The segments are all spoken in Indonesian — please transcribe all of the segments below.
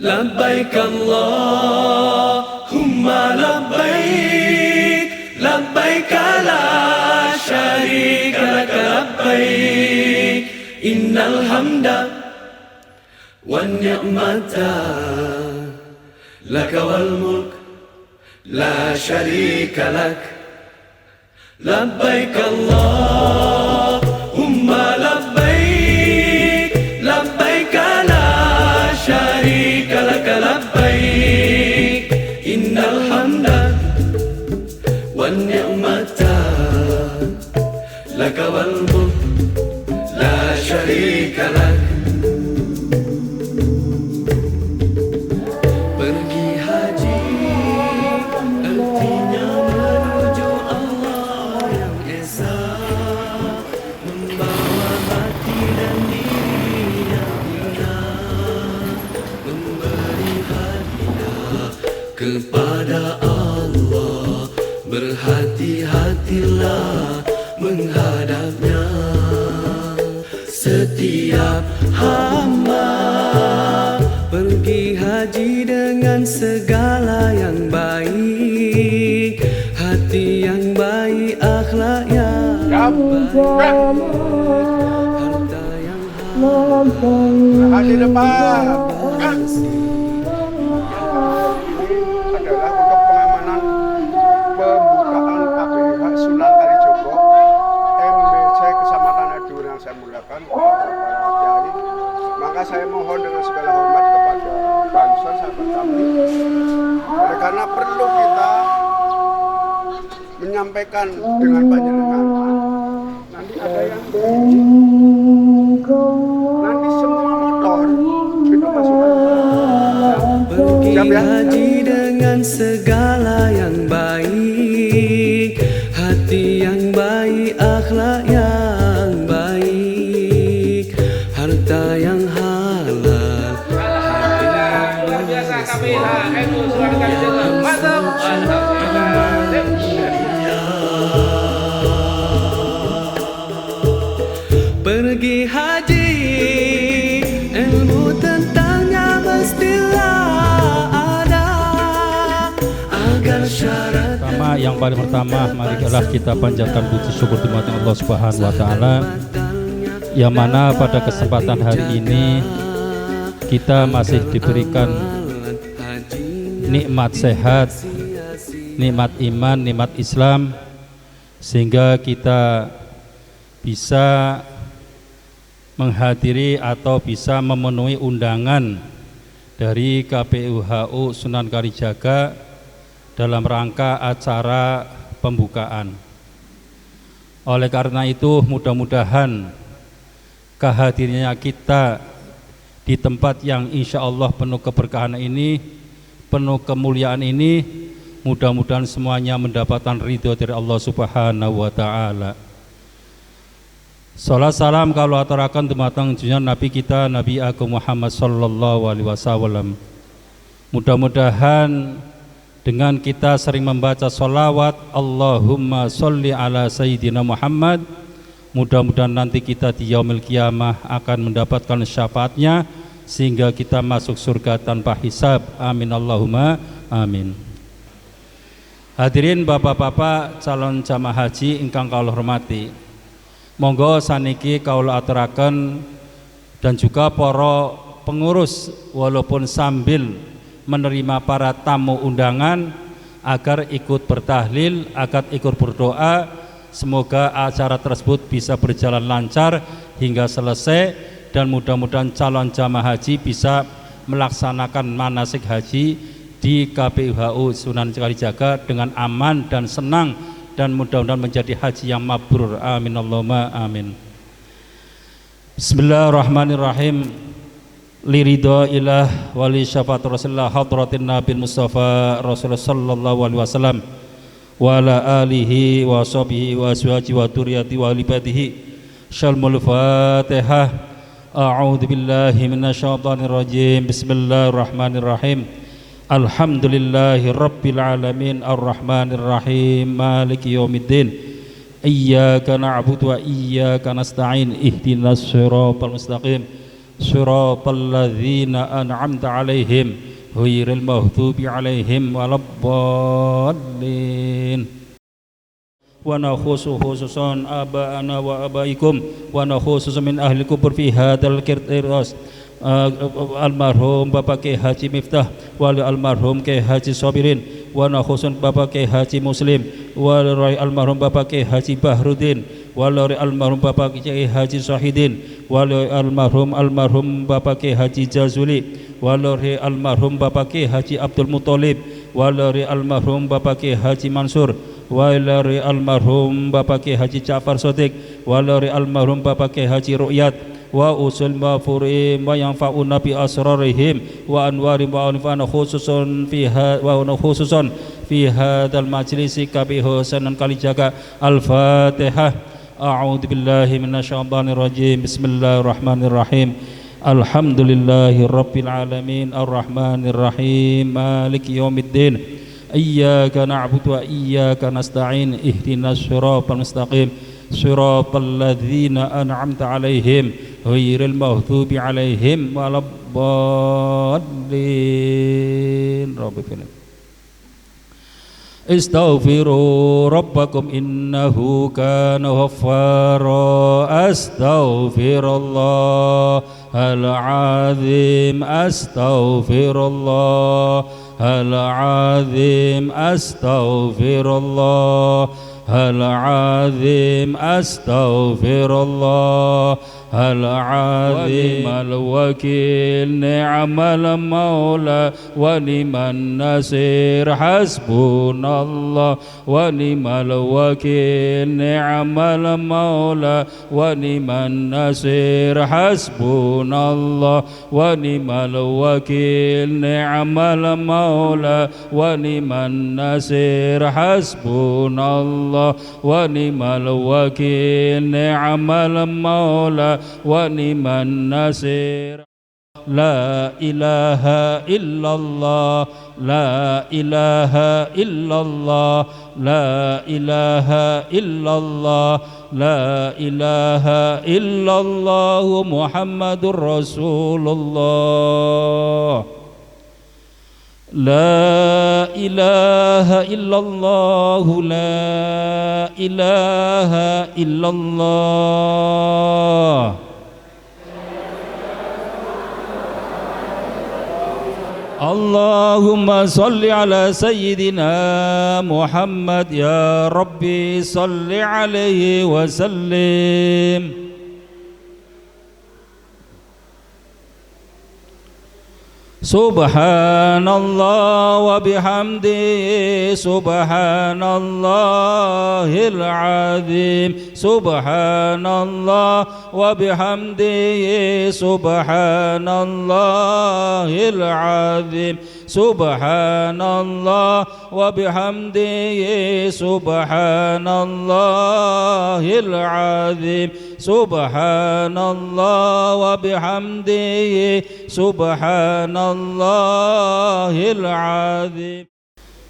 لبيك اللهم لبيك لبيك لا شريك لك لبيك إن الحمد والنعمة لك والملك لا شريك لك لبيك اللهم لبيك لبيك لا شريك لك لبيك إن الحمد والنعمة لك والملك لا شريك لك. Pergi haji artinya menuju Allah yang esa, membawa hati dan diri yang indah, memberi hadiah kepada Allah. Berhati-hatilah menghadapnya. Setiap hamba pergi haji dengan segala yang baik, hati yang baik, akhlak yang baik, harta yang halal, Haji depan adalah untuk pengamanan pembukaan KPIH Sunan Kalijogo MBC Kecamatan Edun yang saya muliakan kepada para kiai. Maka saya mohon dengan segala hormat kepada bangsa sahabat kami, oleh karena perlu kita menyampaikan dengan panjenengan. Nanti ada yang nanti semua motor itu masukkan. pergi haji dengan segala yang baik, hati yang baik, akhlak yang baik, harta yang halal, hati yang biasa KPIH NU Sunan Kalijogo. Mantap. pergi haji, ilmu tentangnya mestilah ada, agar syarat Yang paling pertama, marilah kita panjatkan puji syukur kepada Allah Subhanahu wa taala, yang mana pada kesempatan hari ini kita masih diberikan nikmat sehat, nikmat iman, nikmat Islam, sehingga kita bisa menghadiri atau bisa memenuhi undangan dari KPUHU Sunan Kalijaga dalam rangka acara pembukaan. Oleh karena itu, mudah-mudahan kehadirannya kita di tempat yang insya Allah penuh keberkahan ini, penuh kemuliaan ini, mudah-mudahan semuanya mendapatkan ridho dari Allah Subhanahu wa ta'ala. Salat salam kalau aturakan dumateng junjungan Nabi kita Nabi Agung Muhammad sallallahu alaihi wasallam. Mudah-mudahan dengan kita sering membaca sholawat Allahumma sholli ala Sayyidina Muhammad, mudah-mudahan nanti kita di yaumil qiyamah akan mendapatkan syafaatnya sehingga kita masuk surga tanpa hisab. Amin Allahumma amin. Hadirin bapak-bapak calon jamaah haji ingkang kawula hormati, monggo saniki kawula aturaken dan juga para pengurus walaupun sambil menerima para tamu undangan agar ikut bertahlil, agar ikut berdoa, semoga acara tersebut bisa berjalan lancar hingga selesai dan mudah-mudahan calon jamaah haji bisa melaksanakan manasik haji di KPUHU Sunan Kalijaga dengan aman dan senang dan mudah-mudahan menjadi haji yang mabrur. Amin Allahumma amin. Bismillahirrahmanirrahim. Liridho ilah wali syafaat Rasulullah hadratin Nabi Mustafa Rasulullah sallallahu alaihi wasallam wa ala alihi wa sahbihi wa azwaji wa dzurriyyati wa libadihi. Syalmul Fatihah. A'udzu billahi minasyaitonir rajim. Bismillahirrahmanirrahim. Alhamdulillahi rabbil alamin arrahmanir rahim maliki yaumiddin. Iyyaka na'budu wa iyyaka nasta'in ihdinas siratal mustaqim. صراط الذين أنعمت عليهم غير المغضوب عليهم ولا الضالين. ونخص خصوصا آباءنا وآبائكم ونخص من أهل الكبر في هذا الكرطاس almarhum Bapak Kiai Haji Miftah, wali almarhum Kiai Haji Sobirin, wali khusus Bapak Kiai Haji Muslim, wali almarhum Bapak Kiai Haji Bahrudin, wali almarhum Bapak Kiai Haji Syahidin, wali almarhum Bapak Kiai Haji Jazuli, wali almarhum Bapak Kiai Haji Abdul Muthalib, wali almarhum Bapak Kiai Haji Mansur, wali almarhum Bapak Kiai Haji Ja'far Shadiq, wali almarhum Bapak Kiai Haji Ru'yat, wa usul mafurim wa yanfa'una bi asrarihim wa anwarim wa anfa'na khususun fi hadzal majlisi kabi husanan kalijaga. Al-Fatihah. A'udzu billahi minasyaitonir rajim. Bismillahirrahmanirrahim. Alhamdulillahi rabbil alamin arrahmanir rahim maliki yaumiddin. Iyyaka na'budu wa iyyaka nasta'in ihdinas siratal mustaqim siratal ladzina an'amta 'alaihim ghairil maghdubi 'alaihim waladdallin. Istaghfiru rabbakum innahu kana ghaffara. Astaghfirullahal azim. Astaghfirullahal azim. Astaghfirullahal azim. Astaghfirullahal azim. Wa ni'mal wakil, ni'mal maula wa ni'man nasir. Hasbunallah wa ni'mal wakil, ni'mal maula wa ni'man nasir. Hasbunallah wa ni'mal wakil, ni'mal maula wa ni'man nasir. Hasbunallah wa ni'mal wakil, ni'mal maula wa ni'man nasir. La ilaha illallah, la ilaha illallah, la ilaha illallah, la ilaha illallah Muhammadur Rasulullah. La ilaha illallah, la ilaha illallah. Allahumma salli ala sayyidina Muhammad ya Rabbi salli alaihi wa sallim. Subhanallah wa bihamdihi, subhanallahil azim. Subhanallah wa bihamdihi, subhanallahil azim. Subhanallah wa bihamdihi, subhanallahil azim. Subhanallah wa bihamdihi, subhanallahil azim.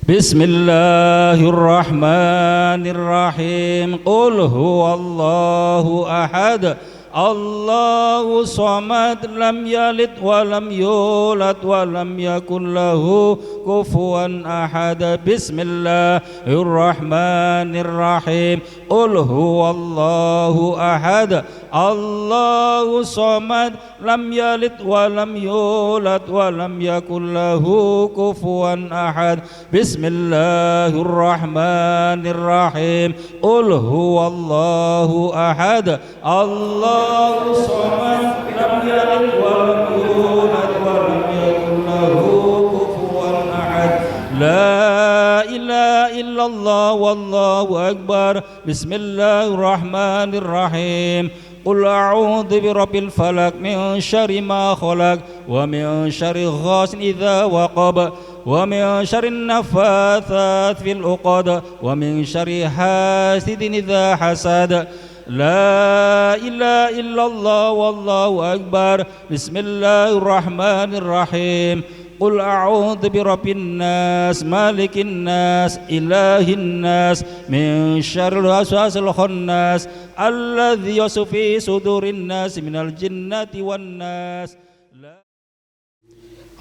Bismillahirrahmanirrahim. Qul huwallahu ahad, Allahu samad, lam yalid wa lam yulad wa lam yakul lahu kufuwan ahad. Bismillahirrahmanirrahim. Qul huwallahu ahad, Allahu samad, lam yalid wa lam yulad wa lam yakul lahu kufuwan ahad. Bismillahirrahmanirrahim. Qul huwallahu ahad, Allahu samad, lam yalid wa lam yulad wa lam yakul lahu kufuwan ahad. La ilaha illallah wallahu akbar. Bismillahirrahmanirrahim. Qul a'udzu birabbil falaq min syarri ma khalaq wa min syarri ghasin idza waqab wa min syarri naffatsat fil 'uqad wa min syarri hasidin idza hasad. La ilaha illallah wallahu akbar. Bismillahirrahmanirrahim. Qul a'udzu birabbin nas, malikin nas, ilahin nas, min syarril waswasil khannas, alladzi yuwaswisu fi sudurin nas minal jinnati wan nas.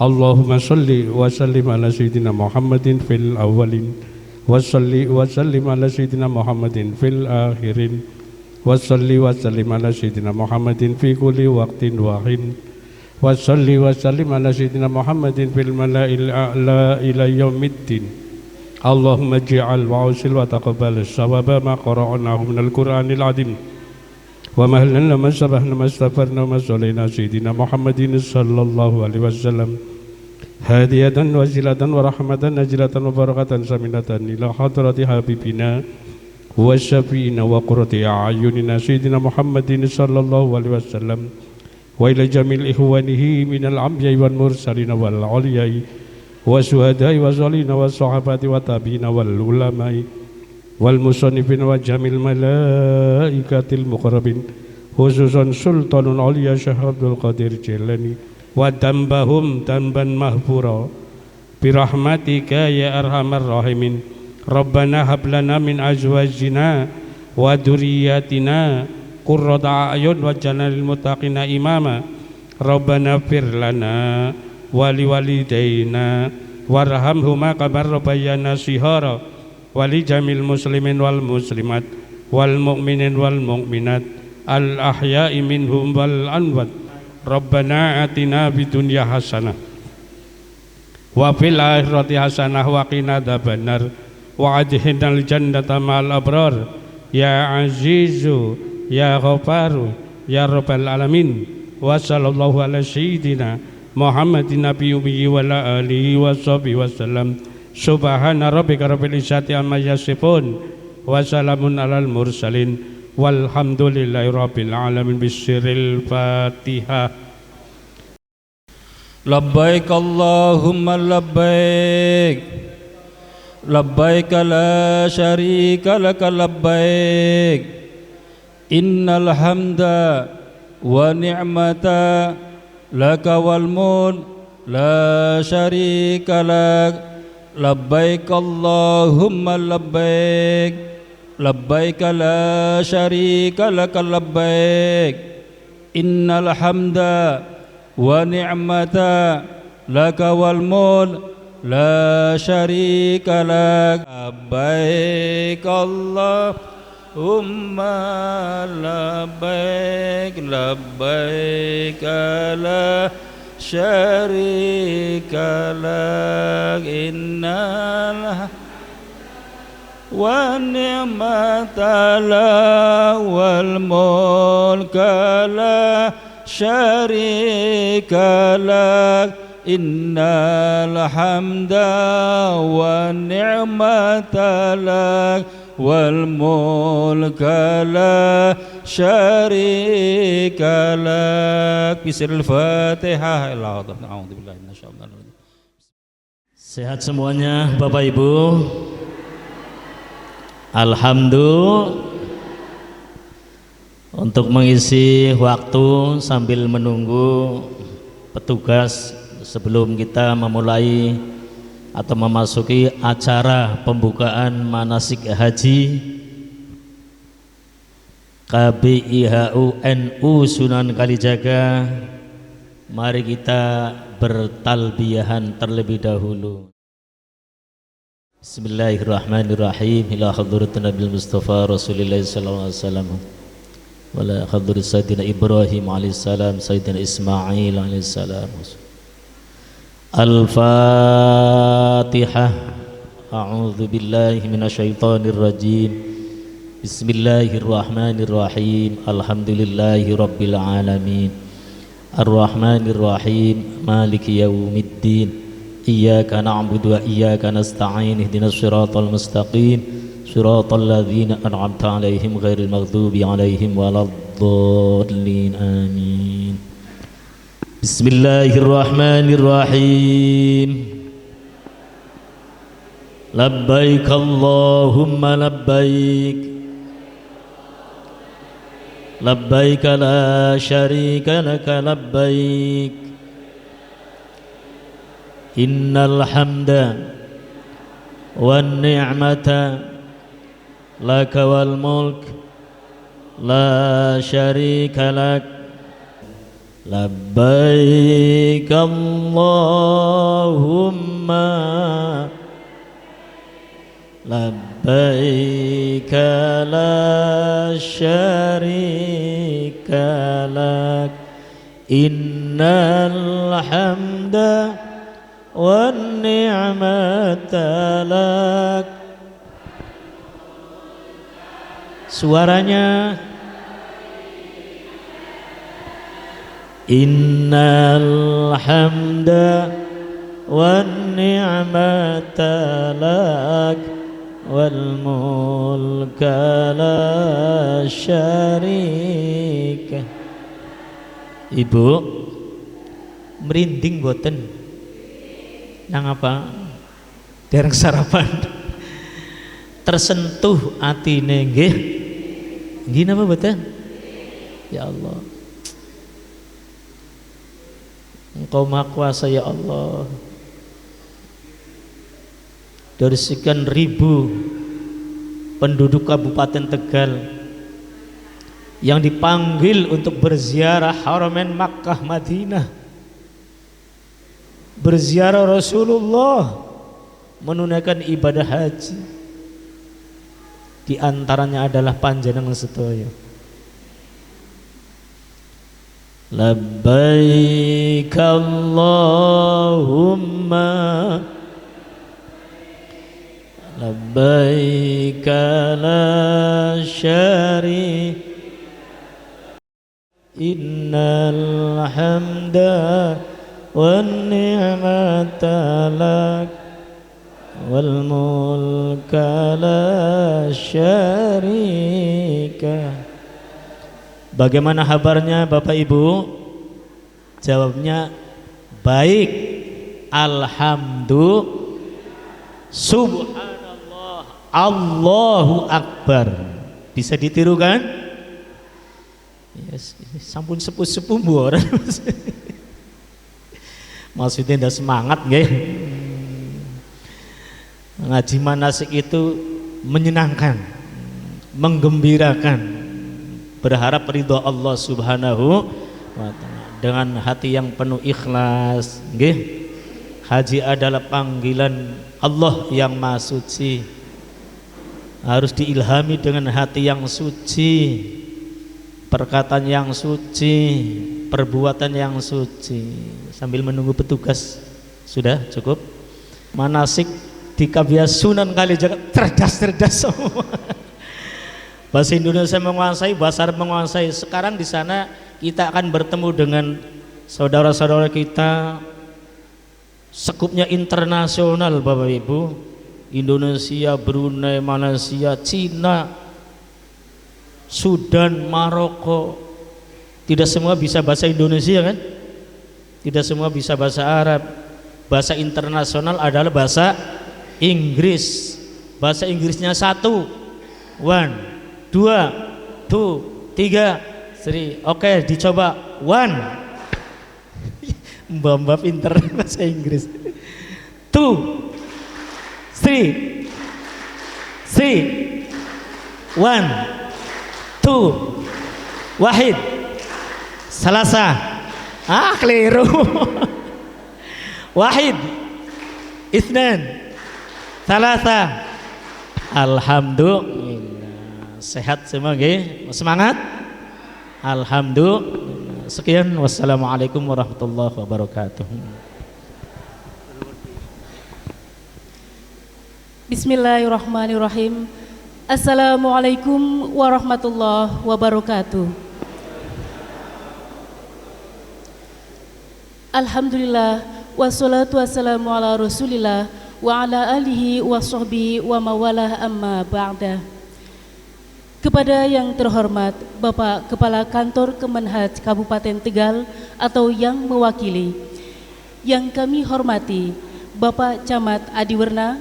Allahumma salli wa sallim ala sayyidina Muhammadin fil awwalin wa salli wa sallim ala sayyidina Muhammadin fil akhirin wa salli wa sallim ala sayyidina Muhammadin fi kulli waqtin wa hin wa salli wa sallim ala sayyidina Muhammadin fil mala'il a'la ila yaumiddin. Allahumma ij'al wa usil wa taqabbal as-sawaba ma qara'nahu minal Qur'anil azim wa ma hallalna ma sabahna ma astaghfarna ma sallayna sayyidina Muhammadin sallallahu alaihi wasallam hadiyatan wa zilatan wa rahmatan najlatan wa barakatan saminatan ila hadrati habibina wa syafi'ina wa qurrati a'yunina sayyidina Muhammadin sallallahu alaihi wasallam wa ila jamil ihwanihi minal anbiya'i wal mursalin wal awliya'i wa syuhada'i wa salina wa sahabati wa tabi'ina wal ulama'i wal musannifin wa jamil malaikatil muqarrabin khususan sultanul awliya Syekh Abdul Qadir Jilani wa dambahum damban mahfura birahmatika ya arhamar rahimin. Rabbana hablana min azwajina wa dhurriyyatina qurrata a'yun waj'alna lil muttaqina imama. Rabbana fir lana wa liwalidayna warhamhuma kama rabbayana shihara wa li jamil muslimin wal muslimat wal mu'minin wal mu'minat al ahya'i minhum wal anwat. Rabbana atina bidunya hasanah wa fil akhirati hasanah wa qina adzabannar wa adkhilnal jannata ma'al abrar ya azizu ya ghafaru ya rabbal alamin. Wa sallallahu ala sayyidina Muhammadin nabiyyi wa ala alihi wa sahbihi wasallam. Subhana rabbika rabbil izzati amma yasifun wa salamun alal mursalin walhamdulillahi rabbil alamin. Bisiril Fatihah. Labbaik Allahumma labbaik, labbaik la syarika laka labbaik, innal hamda wa ni'mata laka wal mulk la syarika lak. Labbaik Allahumma labbaik, labbaik la syarika laka labbaik, innal hamda wa ni'mata laka wal mulk la syarika lak. Labbaik Allahumma labbaik, labbaik la syarika lak, innal wa ni'mata lak wal mulka la syarika lak, innal hamda wa ni'mata lak wal mulka la syarika lak. Bismillahil Fatihah. A'udzubillahi minasyaitonir rajim. Sehat semuanya Bapak Ibu. Alhamdulillah. Untuk mengisi waktu sambil menunggu petugas sebelum kita memulai atau memasuki acara pembukaan manasik haji KBIHU NU Sunan Kalijaga, mari kita bertalbiyahan terlebih dahulu. Bismillahirrahmanirrahim. Ila hadratin Nabil Mustafa Rasulillah sallallahu alaihi wasallam wala hadrat Sayyidina Ibrahim alaihissalam, Sayyidina Ismail alaihissalam. Al-Fatihah. A'udzu billahi minasyaitonir rajim. Bismillahirrahmanirrahim. Alhamdulillahi rabbil alamin. Ar-Rahmanir Rahim. Maliki yaumiddin. Iyyaka na'budu wa iyyaka nasta'in. Ihdinas siratal mustaqim. صراط الذين أنعمت عليهم غير المغضوب عليهم ولا الضالين آمين. بسم الله الرحمن الرحيم. لبيك اللهم لبيك، لبيك لا شريك لك لبيك، innal hamda wan ni'mata laka wal mulk la syarika lak labbaik Allahumma labbaik la syarika lak innal hamda wan ni'mata lak. Suaranya innal hamda wan ni'mata lak wal mulka la syarika. Ibu merinding boten nang apa dereng sarapan tersentuh atine nggih nggih napa boten ya Allah Engkau Maha Kuasa ya Allah. Dari sekian ribu penduduk Kabupaten Tegal yang dipanggil untuk berziarah Haramain Makkah Madinah, berziarah Rasulullah, menunaikan ibadah haji, di antaranya adalah panjenengan sedaya. Labbaik Allahumma labbaik la syarika innal hamda wan ni'mata lak wal mulka la syarika. Bagaimana kabarnya Bapak Ibu? Jawabnya baik. Alhamdulillah. Subhanallah. Allahu Akbar. Bisa ditiru kan? Yes, sampun sepuh-sepuh mboten. Maksudnya ndak semangat nggih. Ngaji manasik itu menyenangkan, menggembirakan, berharap ridho Allah Subhanahu wa ta'ala dengan hati yang penuh ikhlas nggih. Haji adalah panggilan Allah yang Maha Suci, harus diilhami dengan hati yang suci, perkataan yang suci, perbuatan yang suci. Sambil menunggu petugas, sudah cukup. Manasik di Kabiah Sunan Kalijaga cerdas-cerdas semua. Bahasa Indonesia menguasai, bahasa Arab menguasai. Sekarang di sana kita akan bertemu dengan saudara-saudara kita sekupnya internasional Bapak Ibu. Indonesia, Brunei, Malaysia, Cina, Sudan, Maroko. Tidak semua bisa bahasa Indonesia kan? Tidak semua bisa bahasa Arab. Bahasa internasional adalah bahasa Inggris. Bahasa Inggrisnya 1, 1 2, 2, 3, 3. Oke, dicoba 1. Mbak pinter bahasa Inggris. 2, 3, 1, 2, 1. Salasa. Keliru. 1, 2, 3. Alhamdulillah. Sehat semua nggih? Semangat? Alhamdulillah. Sekian, wassalamualaikum warahmatullahi wabarakatuh. Bismillahirrahmanirrahim. Assalamualaikum warahmatullahi wabarakatuh. Alhamdulillah wassalatu wassalamu ala Rasulillah wa ala alihi wa sahbihi wa mawalah amma ba'da. Kepada yang terhormat Bapak Kepala Kantor Kemenhaj Kabupaten Tegal atau yang mewakili, yang kami hormati Bapak Camat Adiwerna,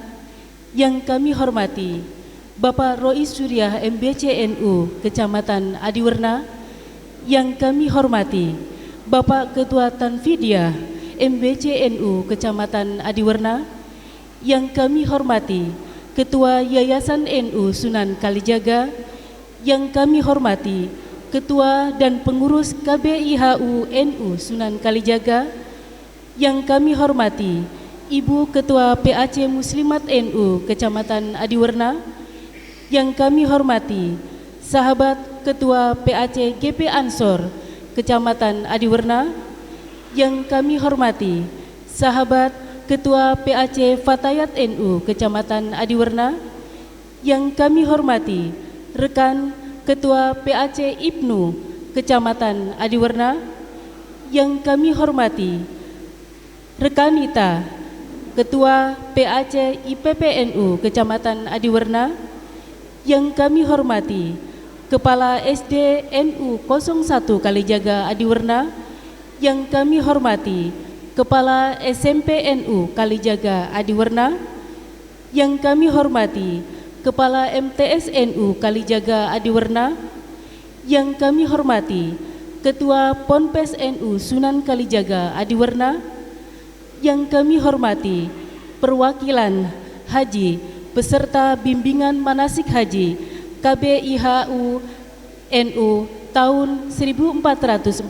yang kami hormati Bapak Rois Suriah MBCNU Kecamatan Adiwerna, yang kami hormati Bapak Ketua Tanfidiyah MBCNU Kecamatan Adiwerna, yang kami hormati Ketua Yayasan NU Sunan Kalijaga, yang kami hormati Ketua dan Pengurus KBIHU NU Sunan Kalijaga, yang kami hormati Ibu Ketua PAC Muslimat NU Kecamatan Adiwerna, yang kami hormati sahabat Ketua PAC GP Ansor Kecamatan Adiwerna, yang kami hormati sahabat Ketua PAC Fatayat NU Kecamatan Adiwerna, yang kami hormati rekan Ketua PAC Ibnu Kecamatan Adiwerna, yang kami hormati rekan Nita Ketua PAC IPPNU Kecamatan Adiwerna, yang kami hormati Kepala SD NU 01 Kalijaga Adiwerna, yang kami hormati Kepala SMP NU Kalijaga Adiwerna, yang kami hormati Kepala MTS NU Kalijaga Adiwerna, yang kami hormati Ketua Ponpes NU Sunan Kalijaga Adiwerna, yang kami hormati perwakilan haji peserta bimbingan manasik haji KBIHU NU tahun 1447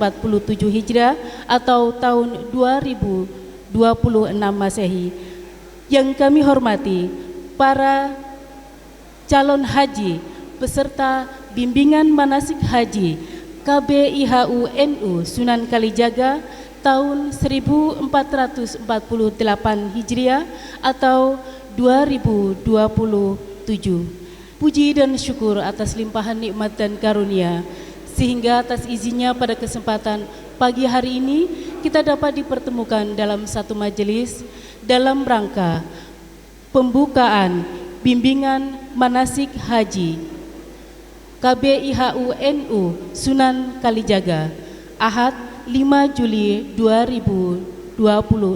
Hijrah atau tahun 2026 Masehi, yang kami hormati para calon haji peserta bimbingan manasik haji KBIHU NU Sunan Kalijaga tahun 1448 Hijriah atau 2027. Puji dan syukur atas limpahan nikmat dan karunia, sehingga atas izinnya pada kesempatan pagi hari ini kita dapat dipertemukan dalam satu majelis dalam rangka pembukaan bimbingan manasik haji KBIHU NU Sunan Kalijaga Ahad 5 Juli 2026.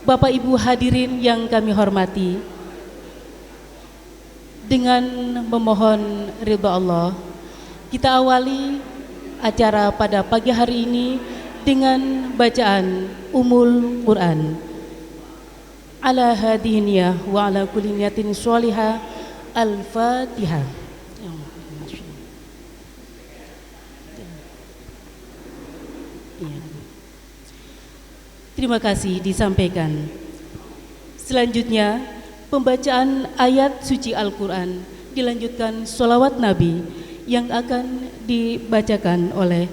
Bapak Ibu hadirin yang kami hormati, dengan memohon ridha Allah, kita awali acara pada pagi hari ini dengan bacaan Ummul Quran. Ala hadhihi niyah wa ala kulli niyatin sholihah. Al-Fatihah. Terima kasih disampaikan. Selanjutnya, pembacaan ayat suci Al-Quran dilanjutkan sholawat Nabi yang akan dibacakan oleh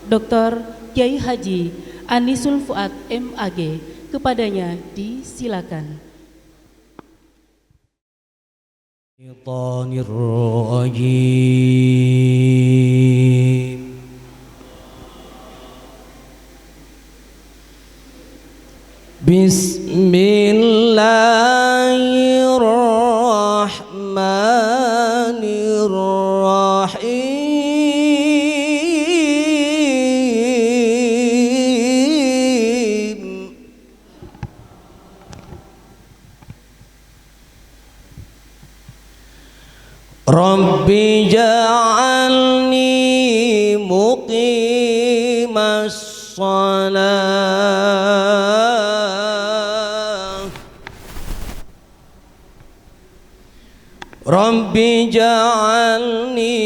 Dr. Kiai Haji Anisul Fuad MAG. Kepadanya disilakan. Bismillahirrahmanirrahim. Rabbi ja'alni muqimas salah. Rabbi ja'alni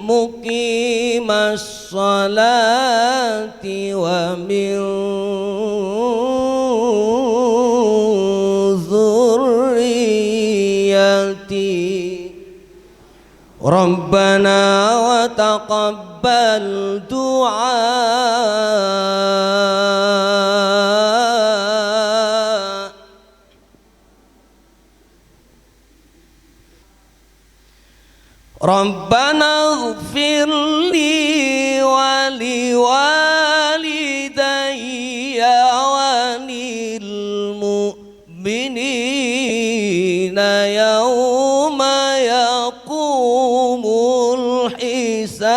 muqimas salati wa min dzurriyyati. Rabbana wa taqabbal du'a. Rabbana ighfir li wa li walidayya wa lil mu'minina yawma yaqumul hisab.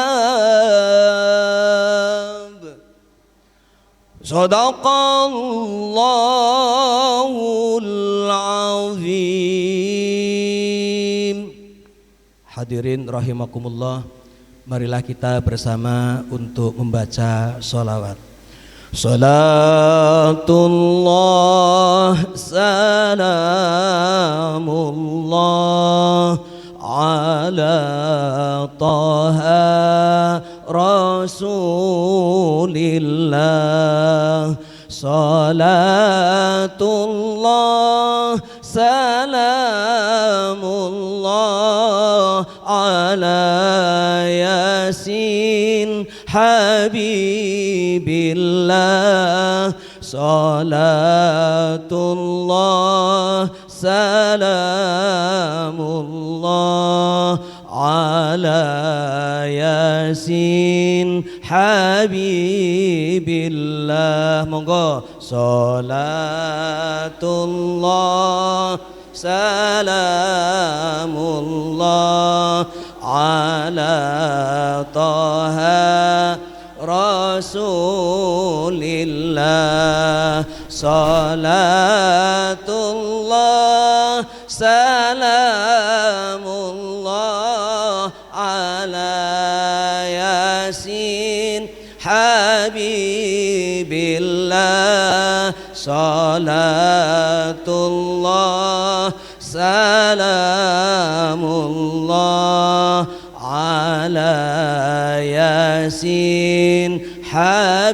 Shadaqallahul azim. Hadirin rahimakumullah, marilah kita bersama untuk membaca sholawat. Salatullah salamullah ala taha rasulillah. Salatullah salamullah ala yasin habibillah. Salatullah salamullah ala yasin habibillah. Monggo. Salatullah salamullah ala taha rasulillah. Salatullah salamullah ala yasin habibillah. Salatullah salamullah ala yasin habibillah.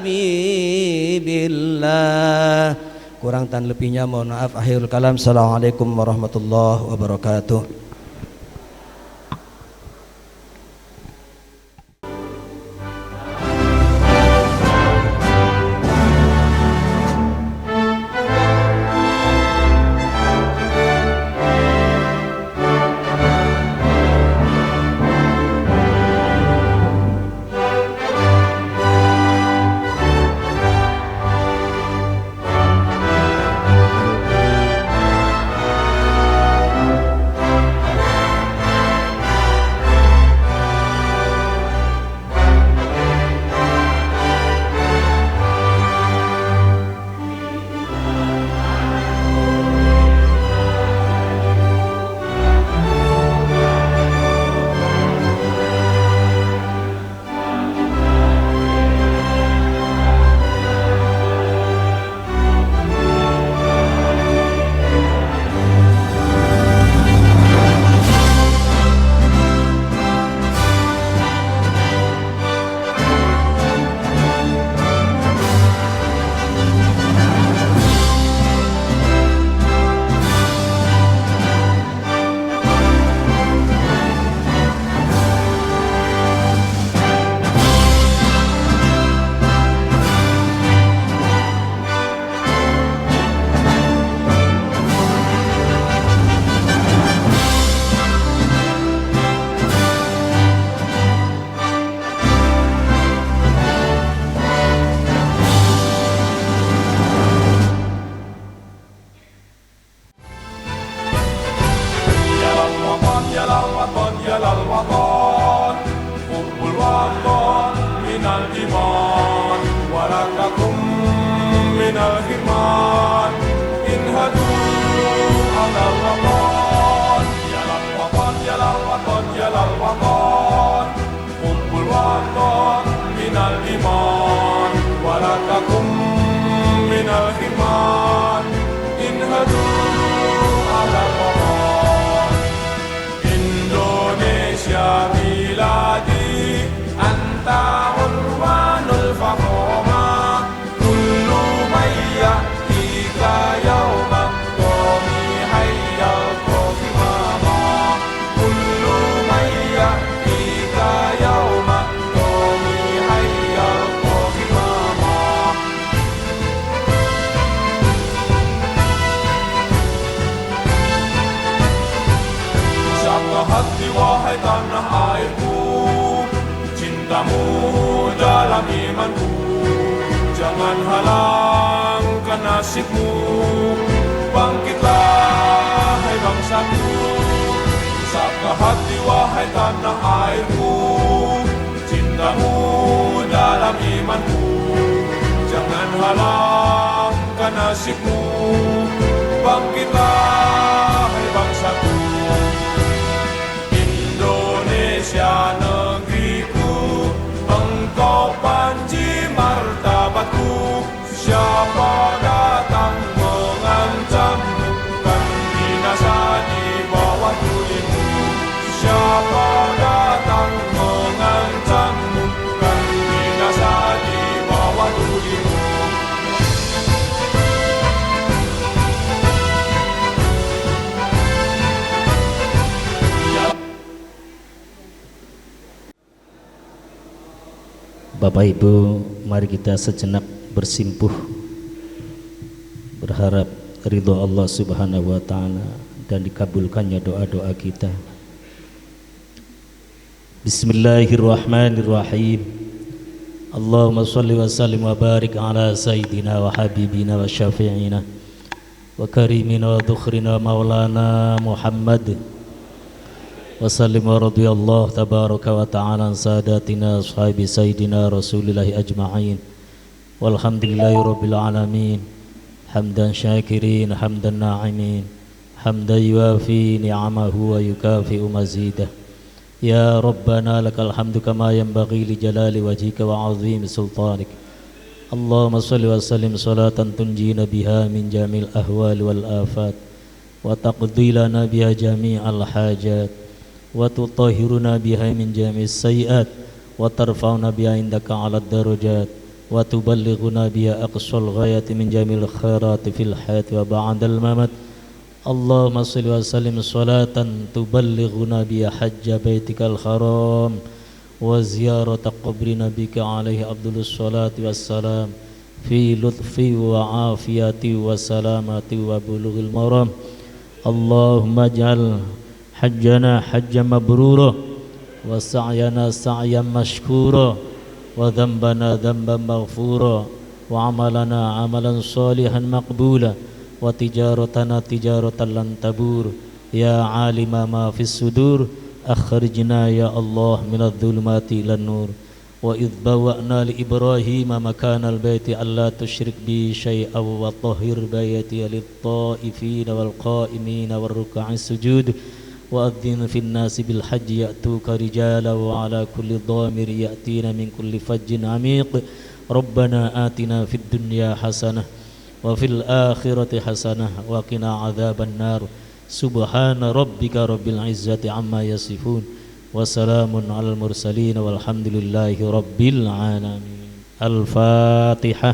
Kurang dan lebihnya mohon maaf. Akhirul kalam. Assalamualaikum warahmatullahi wabarakatuh. Indonesia negeriku, engkau panji martabatku. Bapak Ibu, mari kita sejenak bersimpuh berharap ridho Allah Subhanahu wa taala dan dikabulkannya doa-doa kita. Bismillahirrahmanirrahim. Allahumma shalli wa sallim wa barik ala sayyidina wa habibina wa syafi'ina wa karimina wa dhukhrina maulana Muhammad wa sallim wa radiyallahu tabaraka wa ta'ala an sadatina ashabi sayyidina rasulillahi ajma'in walhamdulillahi rabbil alamin hamdan syakirin hamdan na'imin hamdan yuafi ni'amahu wa yukafi'u mazidah. Ya Rabbana lakal hamdu kama yanbaghi li jalali wajhika wa azimi sultanik. Allahumma salli wa sallim salatan tunjina biha min jamil ahwal wal afat wa taqdi lana biha jami'al hajat wa tutahhiruna biha min jami'is sayiat wa tarfa'una biha indaka 'alad darajat wa tuballighuna biha aqsal ghayati min jamil khairati fil hayati wa ba'dal mamat. Allahumma salli wa sallim salatan tuballighuna biha hajja baitikal haram wa ziyarata qabri nabika alaihi abdulus salati wassalam fi lutfi wa afiyati wa salamati wa bulughil maram. Allahumma ij'al hajjana hajjan mabrura wa sa'yana sa'yan mashkura wa dhanbana dhanban maghfura wa amalana amalan salihan maqbula wa tijaratana tijaratan lan tabur. Ya alima ma fis sudur akhrijna ya Allah minadh dhulumati ilan nur. Wa idh bawa'na li Ibrahim makanal baiti alla tusyrik bi syai'an wa tahhir baiti lit ta'ifina wal qa'imina war ruk'is sujud. وأذن في الناس بالحج يأتوك رجالا وعلى كل ضامر يأتين من كل فج عميق. ربنا آتنا في الدنيا حسنة وفي الآخرة حسنة وقنا عذاب النار. سبحان ربك رب العزة عما يصفون وسلام على المرسلين والحمد لله رب العالمين. الفاتحة.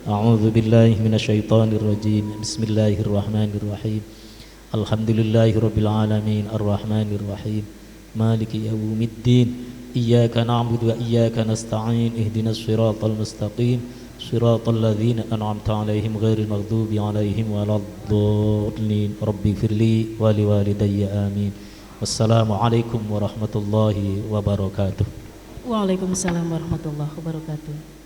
أعوذ بالله من الشيطان الرجيم. بسم الله الرحمن الرحيم. Alhamdulillahi rabbil alamin arrahmanir rahim maliki yaumiddin iyyaka na'budu wa iyyaka nasta'in ihdinas siratal mustaqim siratal ladzina an'amta 'alaihim ghairil maghdubi 'alaihim waladdallin rabbi firli wa liwalidayya amin. Wassalamu alaikum warahmatullahi wabarakatuh. Waalaikumsalam warahmatullahi wabarakatuh.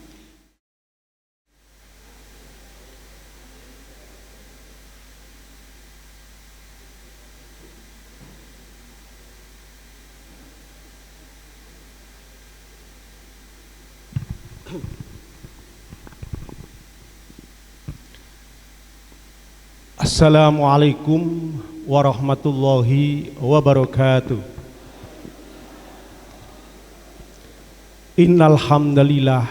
Assalamualaikum warahmatullahi wabarakatuh. Innal hamdalillah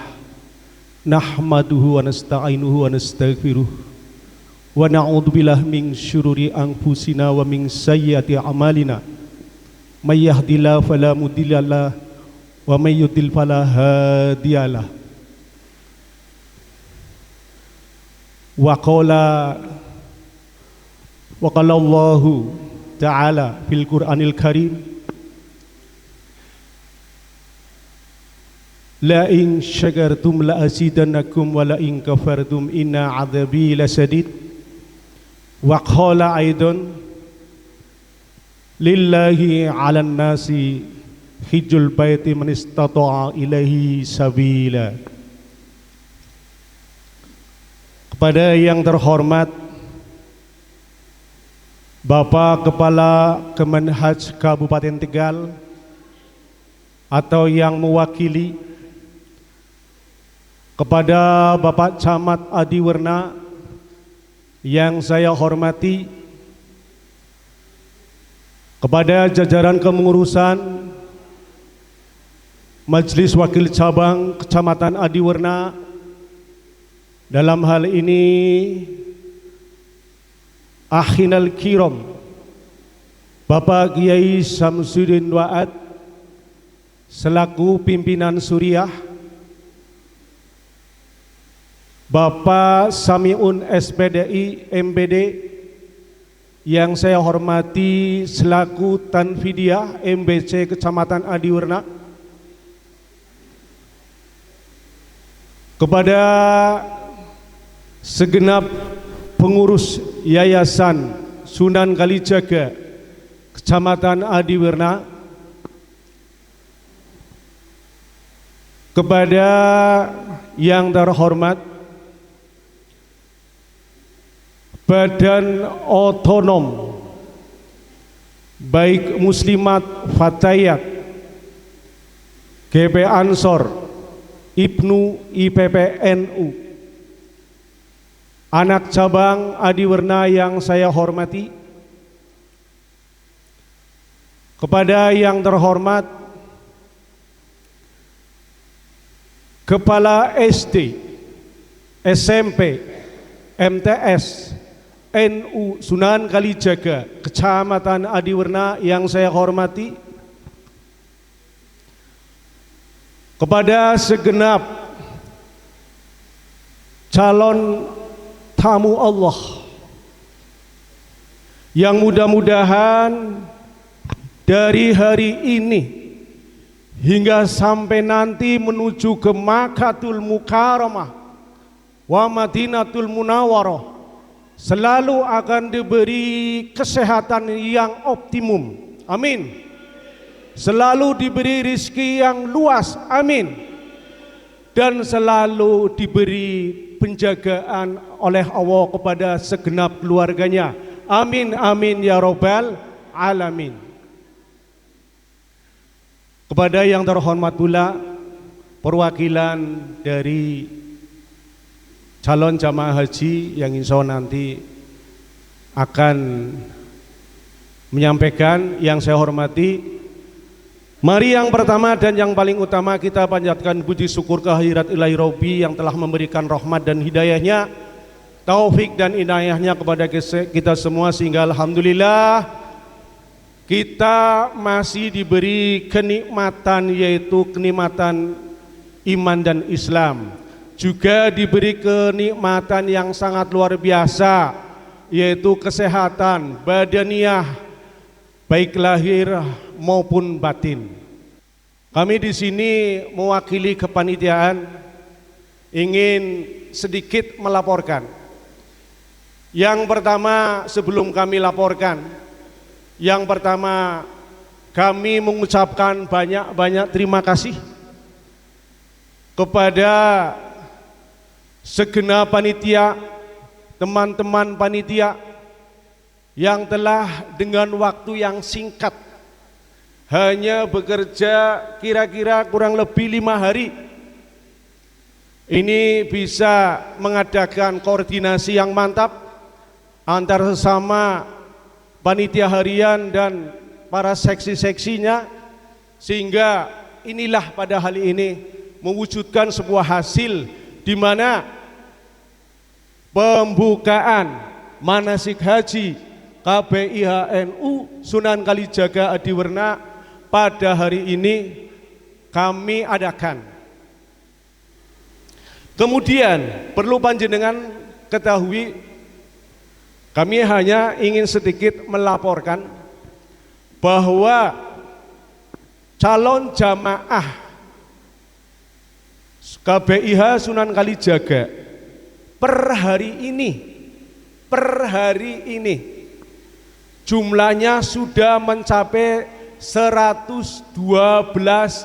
nahmaduhu wa nasta'inuhu wa nastaghfiruh wa na'udzu billahi min syururi anfusina wa min sayyiati a'malina. May yahdihillahu fala mudhillalah wa may yudlil fala hadiyalah. Wa qala Allahu ta'ala fil Qur'anil Karim la in syakartum la azidannakum wa la in kafartum inna 'adzabi lasadid. Wa qala aidan lillahi 'alan nasi hijjul baiti man istata'a ilaihi sabila. Kepada yang terhormat Bapak Kepala Kemenhaj Kabupaten Tegal atau yang mewakili, kepada Bapak Camat Adiwerna yang saya hormati, kepada jajaran kepengurusan Majelis Wakil Cabang Kecamatan Adiwerna, dalam hal ini Akhinal Kiram Bapak Kiai Samsudin Wa'ad selaku pimpinan Suriah, Bapak Samiun SPDI MPD yang saya hormati selaku Tanfidiyah MBC Kecamatan Adiwerna, kepada segenap pengurus Yayasan Sunan Kalijaga Kecamatan Adiwerna, kepada yang terhormat Badan Otonom baik Muslimat Fatayat, GP Ansor, Ibnu IPPNU, anak cabang Adiwerna yang saya hormati, kepada yang terhormat Kepala SD, SMP, MTS, NU Sunan Kalijaga Kecamatan Adiwerna yang saya hormati, kepada segenap calon tamu Allah yang mudah-mudahan dari hari ini hingga sampai nanti menuju ke Makkatul Mukarramah wa Madinatul Munawwarah selalu akan diberi kesehatan yang optimum, amin. Selalu diberi rizki yang luas, amin. Dan selalu diberi penjagaan oleh Allah kepada segenap keluarganya, amin amin ya robbal alamin. Kepada yang terhormat pula perwakilan dari calon jamaah haji yang insya Allah nanti akan menyampaikan, yang saya hormati, mari yang pertama dan yang paling utama kita panjatkan puji syukur kehadirat Ilahi Robbi yang telah memberikan rahmat dan hidayahnya, taufik dan inayahnya kepada kita semua, sehingga alhamdulillah kita masih diberi kenikmatan, yaitu kenikmatan iman dan Islam, juga diberi kenikmatan yang sangat luar biasa, yaitu kesehatan badaniah baik lahir maupun batin. Kami di sini mewakili kepanitiaan ingin sedikit melaporkan. Yang pertama, sebelum kami laporkan, yang pertama kami mengucapkan banyak-banyak terima kasih kepada segenap panitia, teman-teman panitia yang telah dengan waktu yang singkat, hanya bekerja kira-kira kurang lebih 5 hari, ini bisa mengadakan koordinasi yang mantap antar sesama panitia harian dan para seksi-seksinya, sehingga inilah pada hari ini mewujudkan sebuah hasil di mana pembukaan manasik haji KBIHNU Sunan Kalijaga Adiwerna pada hari ini kami adakan. Kemudian perlu panjenengan ketahui, kami hanya ingin sedikit melaporkan bahwa calon jamaah KBIH Sunan Kalijaga per hari ini jumlahnya sudah mencapai 112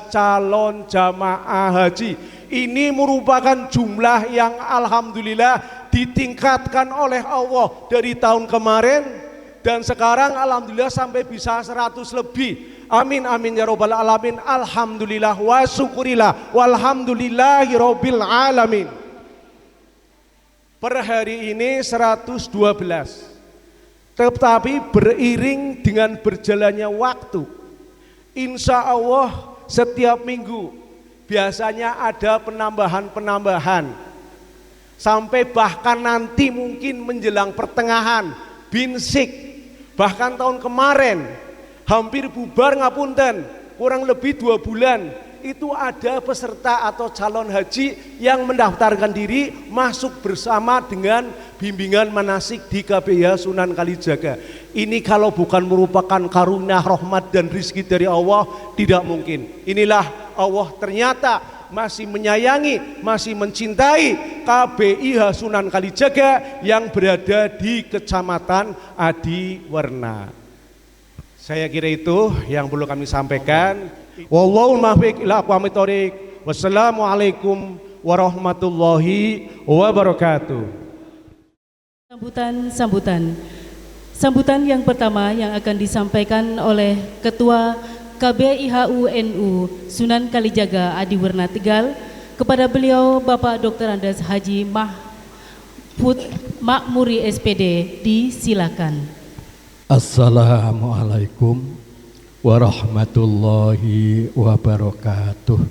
calon jamaah haji. Ini merupakan jumlah yang alhamdulillah ditingkatkan oleh Allah dari tahun kemarin, dan sekarang alhamdulillah sampai bisa 100 lebih. Amin amin ya robbal alamin. Alhamdulillah wa syukurillah walhamdulillahi robbil alamin. Per hari ini 112, tetapi beriring dengan berjalannya waktu, insya Allah setiap minggu biasanya ada penambahan sampai bahkan nanti mungkin menjelang pertengahan binsik, bahkan tahun kemarin hampir bubar ngapunten, kurang lebih 2 bulan itu ada peserta atau calon haji yang mendaftarkan diri masuk bersama dengan bimbingan manasik di KBIH Sunan Kalijaga. Ini kalau bukan merupakan karunia, rahmat dan rizki dari Allah, tidak mungkin. Inilah Allah ternyata masih menyayangi, masih mencintai KBIH Sunan Kalijaga yang berada di Kecamatan Adiwerna. Saya kira itu yang perlu kami sampaikan. Wallahul muwaffiq ila aqwamit thoriq. Wassalamualaikum warahmatullahi wabarakatuh. Sambutan yang pertama yang akan disampaikan oleh Ketua KBIHU NU Sunan Kalijaga Adiwerna Tegal, kepada beliau Bapak Dr. Andes Haji Mahfud Makmuri SPD, disilakan. Assalamualaikum warahmatullahi wabarakatuh.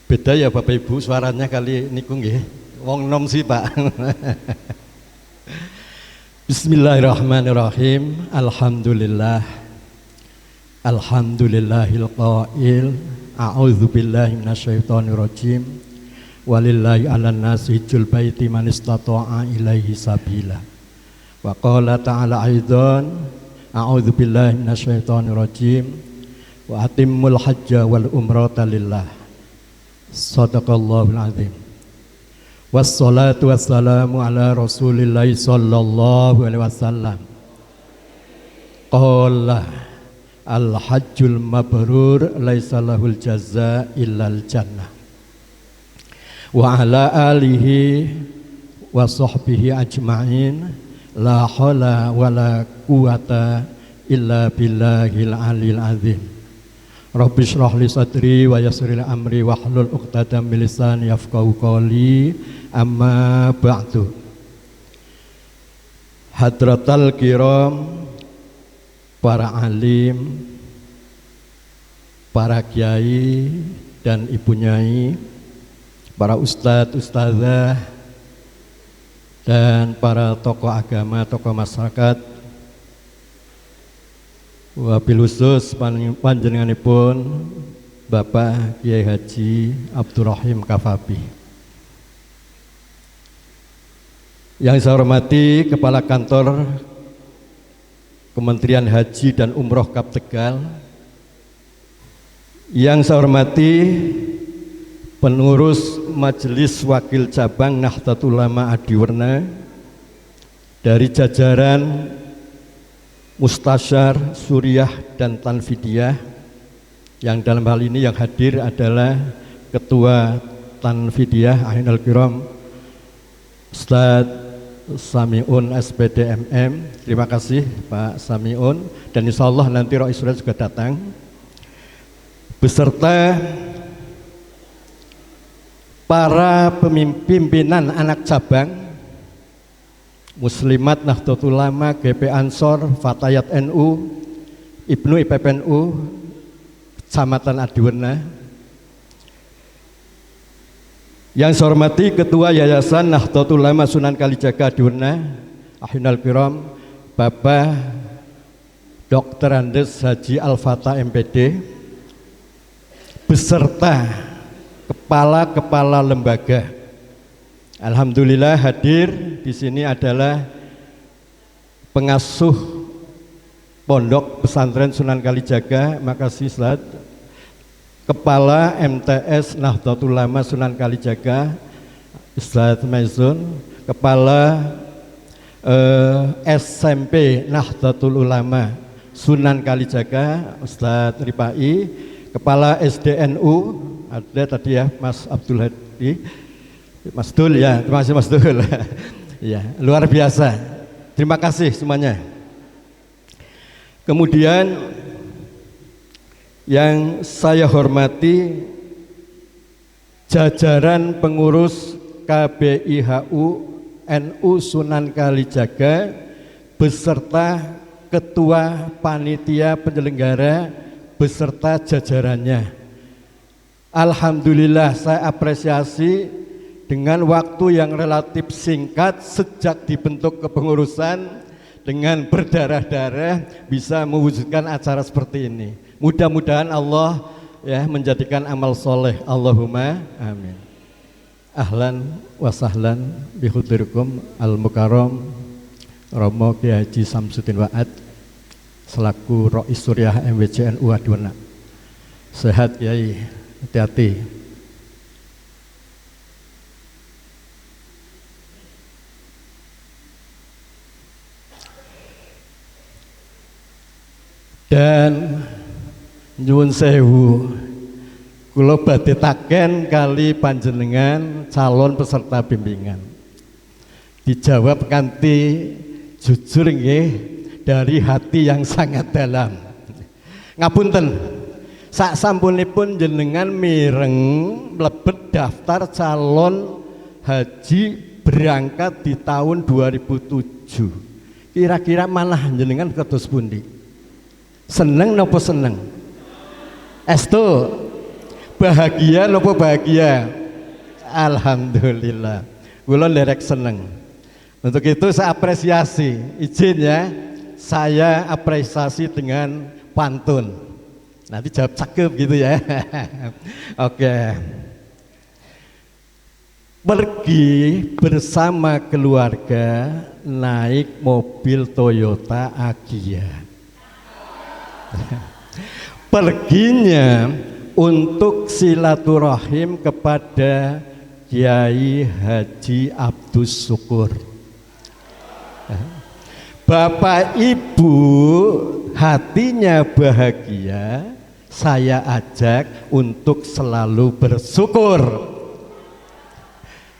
Beda ya Bapak Ibu suaranya kali niku nggih. Wong nom sih Pak. Bismillahirrahmanirrahim. Alhamdulillahil qail a'udzu billahi minasyaitonir rajim. Walillahi 'alan nasi hijjul baiti man istata'a ilaihi sabila. Wa qala ta'ala aidan a'udzu billahi minasyaitonir rajim. Wa atimmul hajja wal umrata lillah. Shadaqallahul azim. Wassalatu wassalamu ala Rasulillahi sallallahu alaihi wasallam. Qala al-hajjul mabrur laisa lahul jazaa illal jannah. Wa ala alihi wa sahbihi ajma'in la haula wala quwata illa billahil aliyil azim. Rabbi shrah li sadri wa yassir li amri wahlul 'uqdatam min lisani yafqahu qawli. Amma ba'du. Hadratal kiram, para alim, para kiai dan ibu nyai, para ustadz, ustadzah, dan para tokoh agama, tokoh masyarakat, wabil khusus panjenenganipun Bapak Kiai Haji Abdurrahim Kafabi. Yang saya hormati Kepala Kantor Kementerian Haji dan Umroh Kap Tegal. Yang saya hormati pengurus Majelis Wakil Cabang Nahdlatul Ulama Adiwerna dari jajaran Mustasyar, Suriah dan Tanfidiyah, yang dalam hal ini yang hadir adalah Ketua Tanfidiyah Ainul Kiram Ustadz Samiun SPD MM. Terima kasih Pak Samiun, dan insya Allah nanti Roh Isra juga datang beserta para pimpinan anak cabang Muslimat Nahdlatul Ulama, GP Ansor, Fatayat NU, Ibnu IPPNU, Kecamatan Adiwerna. Yang saya hormati Ketua Yayasan Nahdlatul Ulama Sunan Kalijaga Adiwerna, Ahinal Kiram, Bapak Dr. Andes Haji Al-Fatah MPD, beserta kepala-kepala lembaga. Alhamdulillah hadir di sini adalah pengasuh Pondok Pesantren Sunan Kalijaga, makasih Ustaz. Kepala MTS Nahdlatul Ulama Sunan Kalijaga Ustaz Maizun, Kepala SMP Nahdlatul Ulama Sunan Kalijaga Ustaz Ripai, Kepala SDNU ada tadi ya Mas Abdul Hadi, Mas Dul ya, terima kasih Mas Dul. Ya, luar biasa. Terima kasih semuanya. Kemudian yang saya hormati jajaran pengurus KBIHU NU Sunan Kalijaga beserta ketua panitia penyelenggara beserta jajarannya. Alhamdulillah saya apresiasi dengan waktu yang relatif singkat sejak dibentuk kepengurusan dengan berdarah-darah bisa mewujudkan acara seperti ini. Mudah-mudahan Allah ya menjadikan amal soleh. Allahumma amin. Ahlan wa sahlan bi hudurikum al mukarram Romo Kiai Haji Samsudin Wa'ad, selaku Rois Suriah MWC NU Aduana. Sehat Kiai, hati-hati. Dan nyuwun sewu, kula badhe taken kali panjenengan calon peserta bimbingan. Dijawab kanthi jujur nggih dari hati yang sangat dalam. Ngapunten, sak sampunipun jenengan mireng mlebet daftar calon haji berangkat di tahun 2007. Kira-kira manah jenengan kados pundi? Seneng nopo seneng? Estu bahagia nopo bahagia? Alhamdulillah, kula nderek seneng. Untuk itu saya apresiasi, izin ya, saya apresiasi dengan pantun. Nanti jawab cakep gitu ya. Oke. Pergi bersama keluarga naik mobil Toyota Agya. Perginya untuk silaturahim kepada Kiai Haji Abdus Syukur. Bapak Ibu hatinya bahagia, saya ajak untuk selalu bersyukur.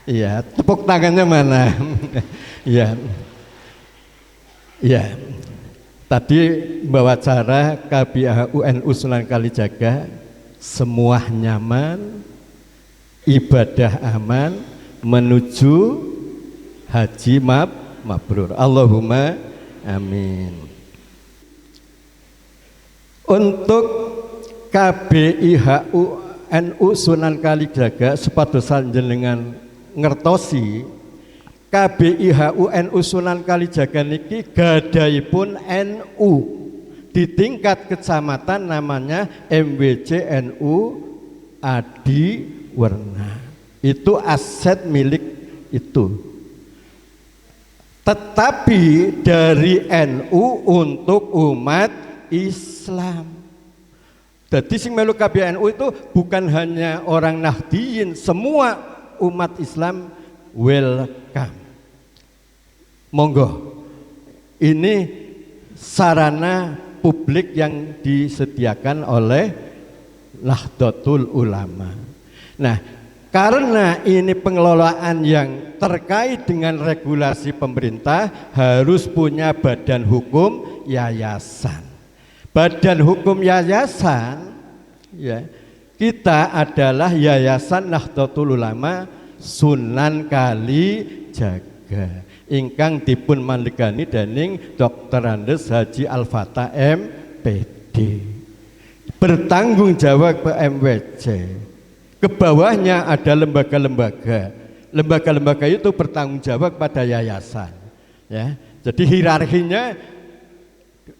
Iya, tepuk tangannya mana? Iya. Iya. Tadi membawa acara KBH UNU Sunan Kalijaga, semua nyaman, ibadah aman, menuju haji mabrur. Allahumma amin. Untuk KBIH UNU Sunan Kalijaga supados jenengan ngertosi, KBIH UNU Sunan Kalijaga niki gadahipun NU di tingkat kecamatan namanya MWC NU Adi Werna. Itu aset milik itu. Tetapi dari NU untuk umat Islam. Jadi sing melu KBIH NU itu bukan hanya orang Nahdiyin, semua umat Islam welcome. Monggo, ini sarana publik yang disediakan oleh Nahdlatul Ulama. Nah, karena ini pengelolaan yang terkait dengan regulasi pemerintah, harus punya badan hukum yayasan. Badan hukum yayasan, ya, kita adalah Yayasan Nahdlatul Ulama Sunan Kalijaga, ingkang dipun mandhegani dening Dr. Andes Haji Al-Fatah MPD, bertanggung jawab ke MWC. Ke bawahnya ada lembaga-lembaga. Lembaga-lembaga itu bertanggung jawab pada yayasan. Ya, jadi hierarkinya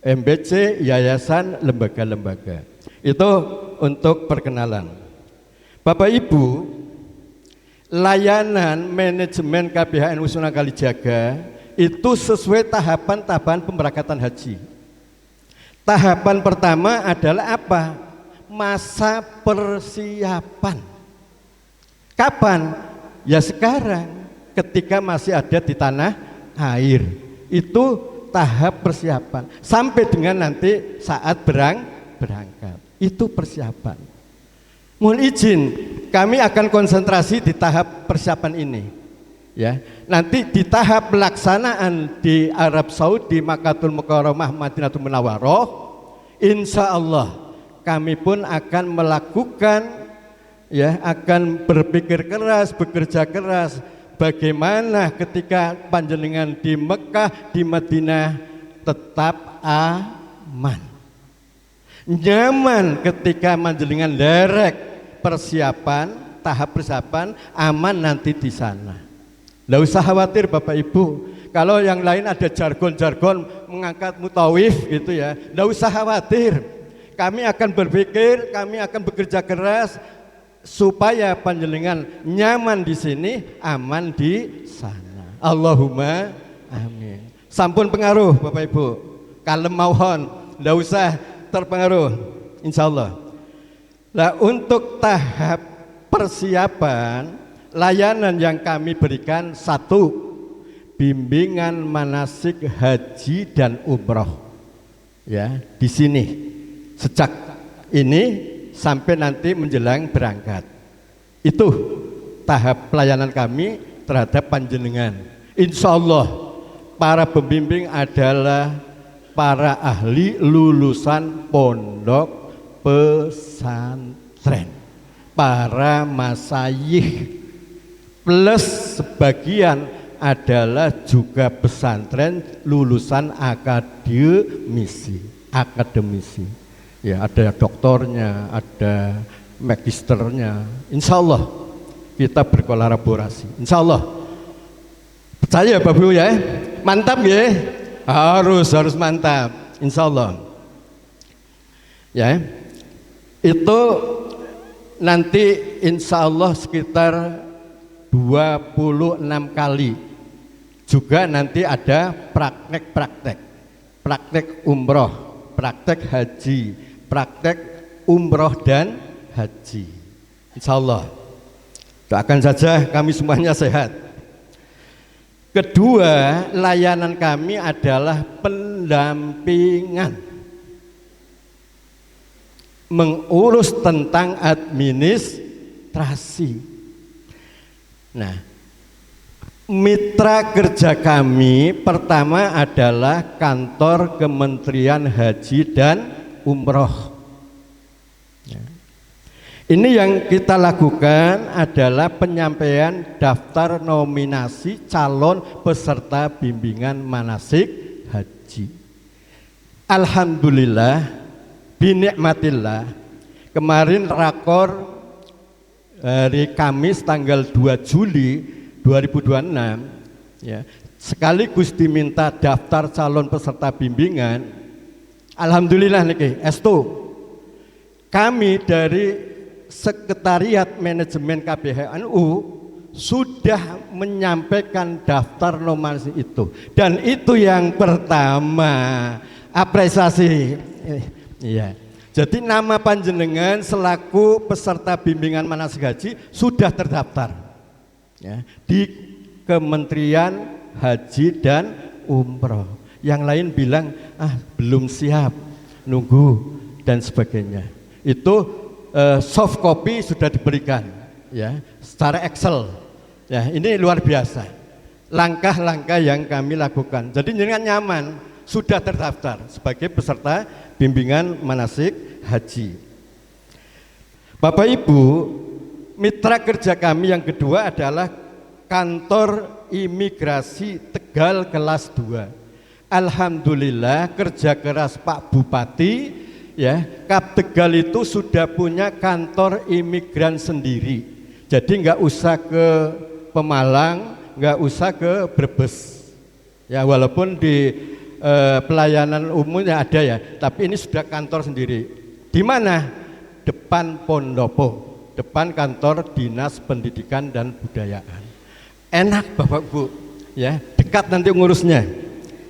MBC, yayasan, lembaga-lembaga. Itu untuk perkenalan. Bapak Ibu, layanan manajemen KBH NU Sunan Kalijaga itu sesuai tahapan-tahapan pemberangkatan haji. Tahapan pertama adalah apa? Masa persiapan. Kapan? Ya sekarang, ketika masih ada di tanah air. Itu tahap persiapan. Sampai dengan nanti saat berangkat. Itu persiapan. Mohon izin, kami akan konsentrasi di tahap persiapan ini. Ya, nanti di tahap pelaksanaan di Arab Saudi, Makkahul Mukarramah, Madinatul Munawwarah, insya Allah kami pun akan melakukan, ya, akan berpikir keras, bekerja keras, bagaimana ketika panjenengan di Mekah, di Madinah tetap aman, nyaman ketika panjenengan derek persiapan, tahap persiapan, aman nanti di sana. Nggak usah khawatir Bapak Ibu, kalau yang lain ada jargon-jargon mengangkat mutawif gitu ya, nggak usah khawatir. Kami akan berpikir, kami akan bekerja keras supaya panjenengan nyaman di sini, aman di sana. Allahumma amin. Sampun pengaruh Bapak Ibu, kalem mawon. Nggak usah terpengaruh, insya Allah. Nah, untuk tahap persiapan layanan yang kami berikan, satu, bimbingan manasik haji dan umroh. Ya, di sini sejak ini sampai nanti menjelang berangkat. Itu tahap pelayanan kami terhadap panjenengan. Insya Allah para pembimbing adalah para ahli lulusan pondok pesantren, para masayikh, plus sebagian adalah juga pesantren lulusan akademisi. Ya, ada doktornya, ada magisternya. Insya Allah kita berkolaborasi. Insya Allah. Percaya Bapak Ibu ya? Mantap ya? Harus mantap. Insya Allah. Ya, itu nanti insya Allah sekitar 26 kali. Juga nanti ada praktek umroh, praktek haji, praktek umroh dan haji. Insya Allah. Doakan saja kami semuanya sehat. Kedua, layanan kami adalah pendampingan, mengurus tentang administrasi. Nah, mitra kerja kami pertama adalah kantor Kementerian Haji dan Umroh. Ini yang kita lakukan adalah penyampaian daftar nominasi calon peserta bimbingan manasik haji. Alhamdulillah, binikmatillah, kemarin rakor hari Kamis tanggal 2 Juli 2026 ya, sekaligus diminta daftar calon peserta bimbingan. Alhamdulillah niki estu kami dari Sekretariat Manajemen KBHNU sudah menyampaikan daftar nominasi itu, dan itu yang pertama apresiasi. Iya. Jadi nama panjenengan selaku peserta bimbingan manasik haji sudah terdaftar ya, di Kementerian Haji dan Umroh. Yang lain bilang belum siap, nunggu dan sebagainya. Itu soft copy sudah diberikan ya secara Excel. Ya, ini luar biasa langkah-langkah yang kami lakukan. Jadi jenengan nyaman sudah terdaftar sebagai peserta bimbingan manasik haji. Bapak Ibu, mitra kerja kami yang kedua adalah kantor imigrasi Tegal kelas 2. Alhamdulillah kerja keras Pak Bupati ya, Kap Tegal itu sudah punya kantor imigran sendiri. Jadi nggak usah ke Pemalang, nggak usah ke Brebes. Ya, walaupun di pelayanan umumnya ada ya, tapi ini sudah kantor sendiri. Di mana? Depan Pondopo, depan kantor Dinas Pendidikan dan Budayaan. Enak Bapak Bu, ya, dekat nanti ngurusnya.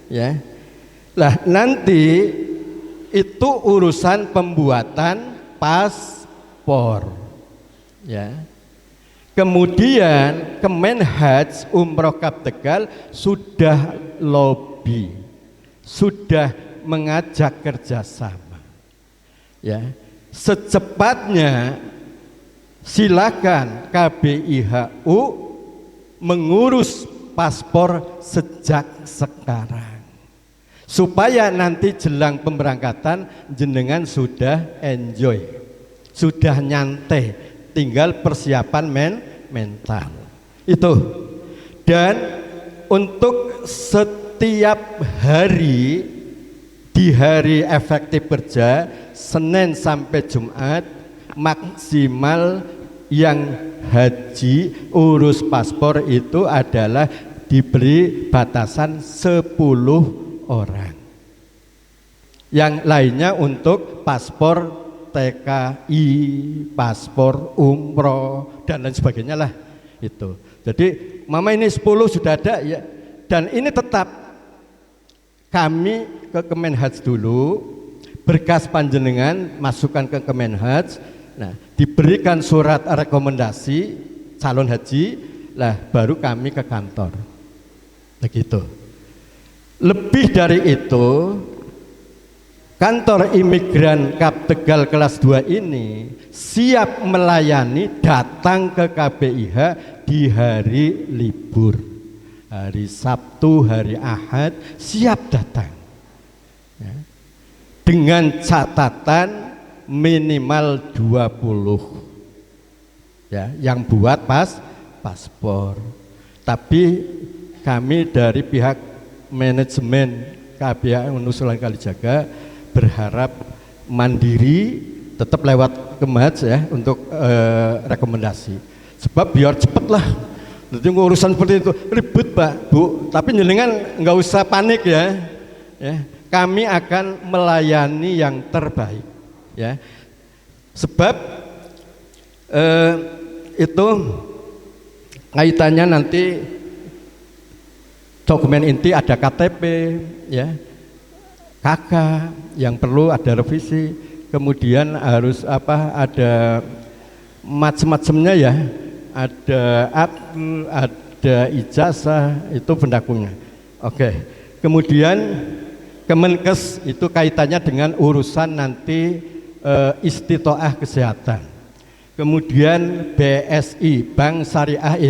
Ya. Lah nanti itu urusan pembuatan paspor ya. Kemudian Kemenhaj Umroh Kap Tegal sudah lobby, sudah mengajak kerjasama ya. Secepatnya silakan KBIHU mengurus paspor sejak sekarang, supaya nanti jelang pemberangkatan jenengan sudah enjoy, sudah nyantai, tinggal persiapan mental itu. Dan untuk setiap hari, di hari efektif kerja Senin sampai Jumat, maksimal yang haji urus paspor itu adalah diberi batasan 10 orang. Yang lainnya untuk paspor TKI, paspor umroh dan lain sebagainya lah itu. Jadi mama ini 10 sudah ada ya, dan ini tetap kami ke Kemenhaj dulu, berkas panjenengan masukkan ke Kemenhaj, nah diberikan surat rekomendasi calon haji, lah baru kami ke kantor. Begitu. Lebih dari itu, kantor imigran Kap Tegal kelas 2 ini siap melayani datang ke KBIH di hari libur, hari Sabtu, hari Ahad, siap datang ya. Dengan catatan minimal 20 ya, yang buat paspor. Tapi kami dari pihak manajemen KBIH Sunan Kalijaga berharap mandiri, tetap lewat Kemenhaj ya untuk rekomendasi. Sebab biar cepet lah. Nanti urusan seperti itu ribet Pak, Bu. Tapi jenengan nggak usah panik ya. Kami akan melayani yang terbaik ya. Sebab itu kaitannya nanti dokumen inti ada KTP ya, KK yang perlu ada revisi, kemudian harus ada macam-macamnya ya, ada akte, ada ijazah, itu pendakunya. Oke. Kemudian Kemenkes itu kaitannya dengan urusan nanti istitoah kesehatan. Kemudian BSI, Bank Syariah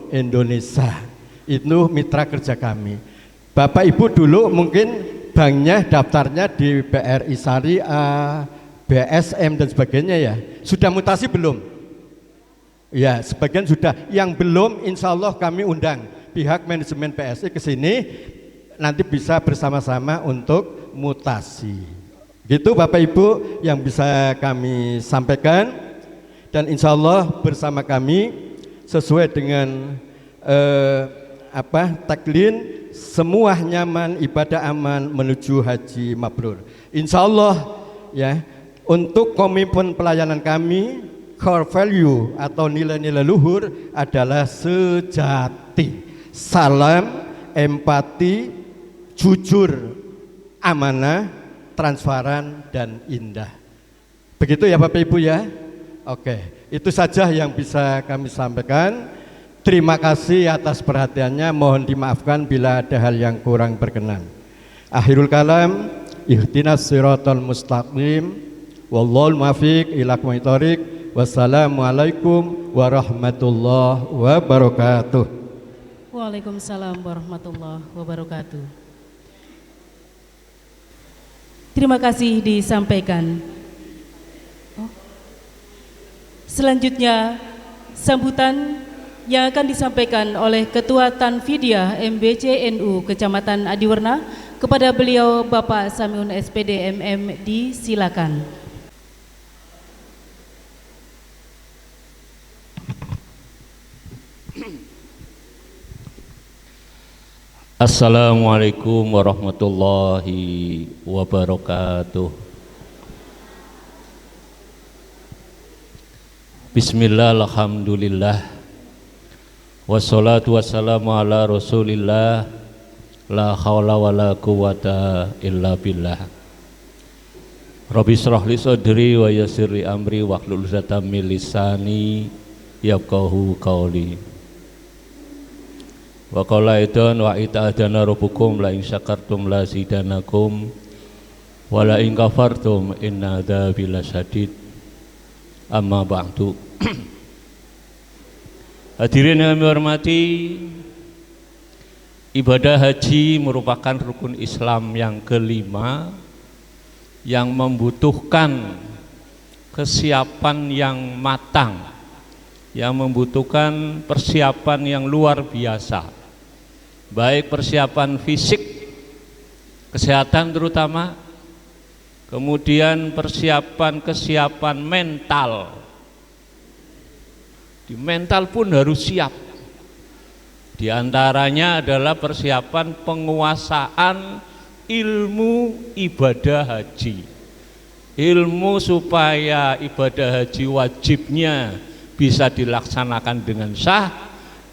Indonesia, itu mitra kerja kami. Bapak Ibu dulu mungkin banknya daftarnya di BRI Syariah, BSM dan sebagainya ya. Sudah mutasi belum? Ya, sebagian sudah. Yang belum, insya Allah kami undang pihak manajemen PSI ke sini, nanti bisa bersama-sama untuk mutasi. Gitu Bapak Ibu yang bisa kami sampaikan, dan insya Allah bersama kami sesuai dengan taglin semua nyaman, ibadah aman menuju haji mabrur. Insya Allah ya, untuk komitmen pelayanan kami, core value atau nilai-nilai luhur adalah sejati, salam, empati, jujur, amanah, transparan, dan indah. Begitu ya Bapak Ibu ya. Oke, itu saja yang bisa kami sampaikan. Terima kasih atas perhatiannya, mohon dimaafkan bila ada hal yang kurang berkenan. Akhirul kalam, ihdinas siratal mustaqim, wallahul muwaffiq ila aqwamit thoriq. Wassalamualaikum warahmatullahi wabarakatuh. Waalaikumsalam warahmatullahi wabarakatuh. Terima kasih disampaikan. Selanjutnya sambutan yang akan disampaikan oleh Ketua Tanfidiyah MBC NU Kecamatan Adiwerna, kepada beliau Bapak Samiun SPD MM, disilakan. Assalamualaikum warahmatullahi wabarakatuh. Bismillah, alhamdulillah, wassalatu wassalamu ala rasulillah, la hawla wa la quwata illa billah. Rabbi shrah li sadri wa yassir li amri wahlul 'uqdatam min lisani yafqahu qawli. Wa qala aidan wa ita'adana rabbukum la in syakartum la zidanakum wa la in kafartum inna adzabi lasyadid. Amma ba'du. Hadirin yang kami hormati, ibadah haji merupakan rukun Islam yang kelima yang membutuhkan kesiapan yang matang, yang membutuhkan persiapan yang luar biasa. Baik persiapan fisik, kesehatan terutama, kemudian kesiapan mental. Di mental pun harus siap. Di antaranya adalah persiapan penguasaan ilmu ibadah haji. Ilmu supaya ibadah haji wajibnya bisa dilaksanakan dengan sah.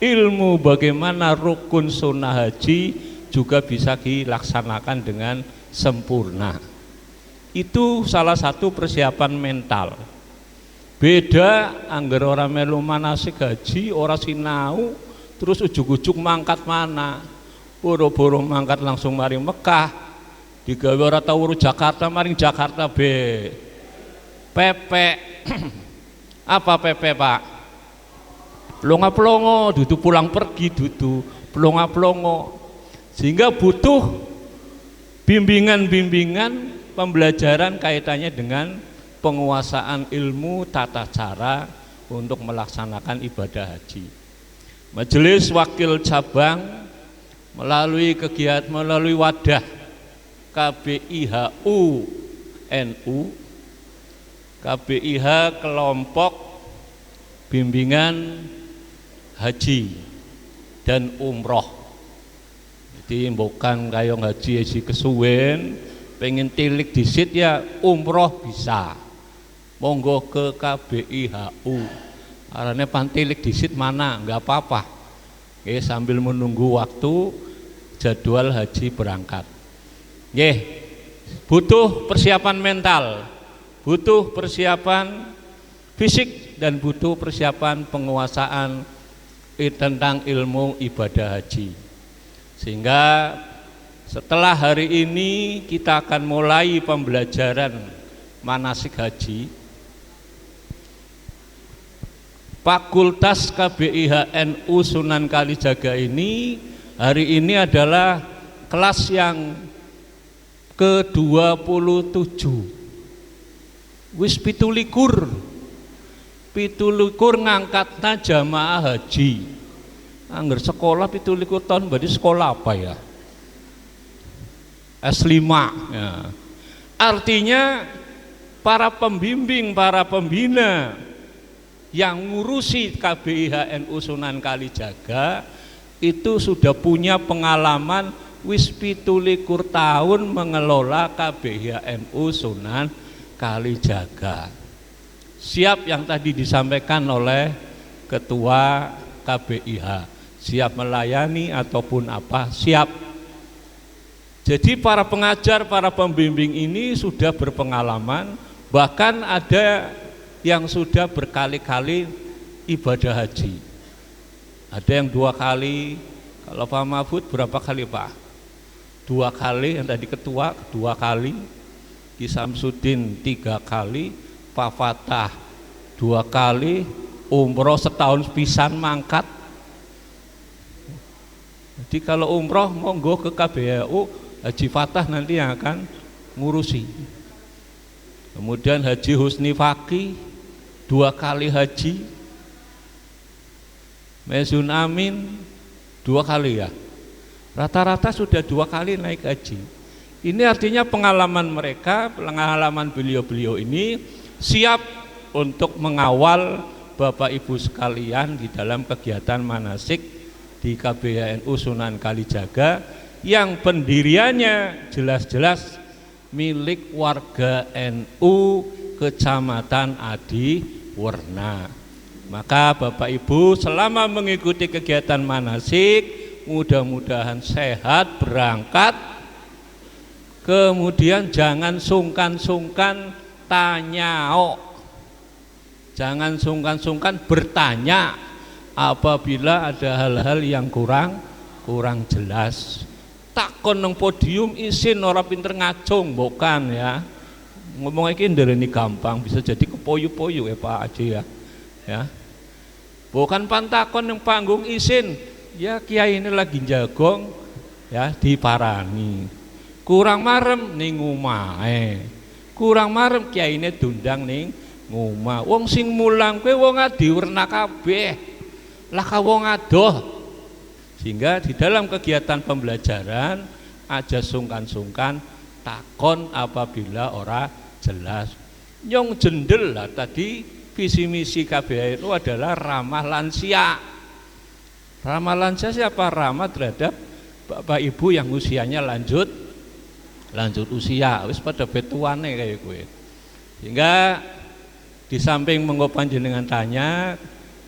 Ilmu bagaimana rukun sunnah haji juga bisa dilaksanakan dengan sempurna. Itu salah satu persiapan mental. Beda angger ora melu manasik haji, ora sinau, terus ujug-ujug mangkat mana. Boro-boro mangkat langsung mari Mekah. Digawe ora tau urus Jakarta maring Jakarta be. Pepek. Apa pepek, Pak? Plonga-plongo, dudu pulang pergi, dudu plonga-plongo. Sehingga butuh bimbingan-bimbingan pembelajaran kaitannya dengan penguasaan ilmu tata cara untuk melaksanakan ibadah haji. Majelis Wakil Cabang melalui kegiatan, melalui wadah KBIHU NU, KBIH kelompok bimbingan haji dan umroh. Jadi bukan kayong haji kesuwen, pengen tilik disit ya umroh bisa. Monggo ke KBIHU. Arane pantilik disit mana, nggak apa-apa. Oke, sambil menunggu waktu jadwal haji berangkat. Butuh persiapan mental, butuh persiapan fisik dan butuh persiapan penguasaan tentang ilmu ibadah haji. Sehingga setelah hari ini kita akan mulai pembelajaran manasik haji. Fakultas KBIH NU Sunan Kalijaga ini hari ini adalah kelas yang ke-27. Wis 17 ngangkatna jamaah haji. Angger sekolah 17 tahun berarti sekolah apa ya? S5 ya. Artinya para pembimbing, para pembina yang ngurusi KBIH NU Sunan Kalijaga itu sudah punya pengalaman wis 17 tahun mengelola KBIH NU Sunan Kalijaga. Siap yang tadi disampaikan oleh Ketua KBIH, siap melayani ataupun apa, siap. Jadi para pengajar, para pembimbing ini sudah berpengalaman, bahkan ada yang sudah berkali-kali ibadah haji. Ada yang 2 kali, kalau Pak Mahfud berapa kali Pak? 2 kali, yang tadi ketua 2 kali, Ki Samsudin 3 kali, Pak Fatah 2 kali, umroh setahun pisan mangkat. Jadi kalau umroh monggo ke KBHU, Haji Fatah nanti yang akan ngurusi. Kemudian Haji Husni Faki 2 kali haji, Mezun Amin 2 kali ya. Rata-rata sudah 2 kali naik haji. Ini artinya pengalaman mereka, pengalaman beliau-beliau ini siap untuk mengawal Bapak Ibu sekalian di dalam kegiatan manasik di KBIH NU Sunan Kalijaga yang pendiriannya jelas-jelas milik warga NU Kecamatan Adiwerna. Maka Bapak Ibu selama mengikuti kegiatan manasik mudah-mudahan sehat berangkat. Kemudian jangan sungkan-sungkan tanya, jangan sungkan-sungkan bertanya apabila ada hal-hal yang kurang jelas. Takon nang podium isin ora pinter ngacung, bukan ya. Ngomong iki ndereni gampang, bisa jadi kepoyu-poyu ya Pak Haji ya. Ya. Bukan pantakon yang panggung isin, ya kiai ini lagi jagong ya diparani. Kurang marem ning omahe. Kurang marem kiai ini dundang ning ngomah. Wong sing mulang kowe wong Adiwerna kabeh. Lah ka wong adoh. Sehingga di dalam kegiatan pembelajaran aja sungkan-sungkan takon apabila ora jelas. Nyong jendel lah tadi visi misi KBIH itu adalah ramah lansia. Ramah lansia siapa? Ramah terhadap Bapak Ibu yang usianya lanjut usia, wis pada betuane kayak gue. Sehingga di samping monggo panjenengan tanya,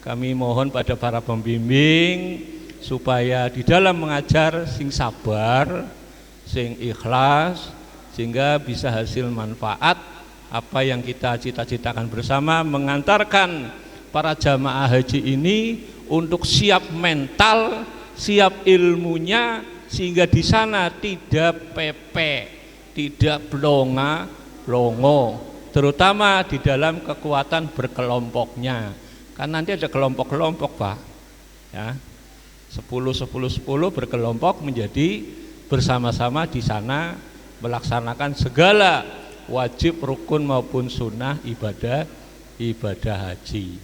kami mohon pada para pembimbing supaya di dalam mengajar sing sabar, sing ikhlas, sehingga bisa hasil manfaat apa yang kita cita-citakan bersama, mengantarkan para jamaah haji ini untuk siap mental, siap ilmunya, sehingga di sana tidak pepek, tidak blongo, terutama di dalam kekuatan berkelompoknya. Kan nanti ada kelompok-kelompok, Pak. Ya. 10 berkelompok menjadi bersama-sama di sana melaksanakan segala wajib, rukun maupun sunnah ibadah haji.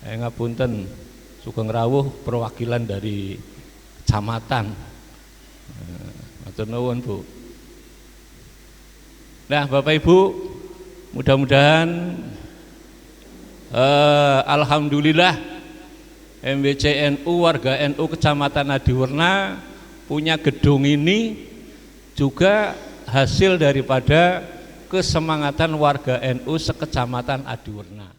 Ngapunten, Sugeng rawuh perwakilan dari kecamatan. Matur nuwun, Bu. Nah, Bapak Ibu, mudah-mudahan alhamdulillah MBCNU, warga NU Kecamatan Adiwerna punya gedung ini juga hasil daripada kesemangatan warga NU sekecamatan Adiwerna.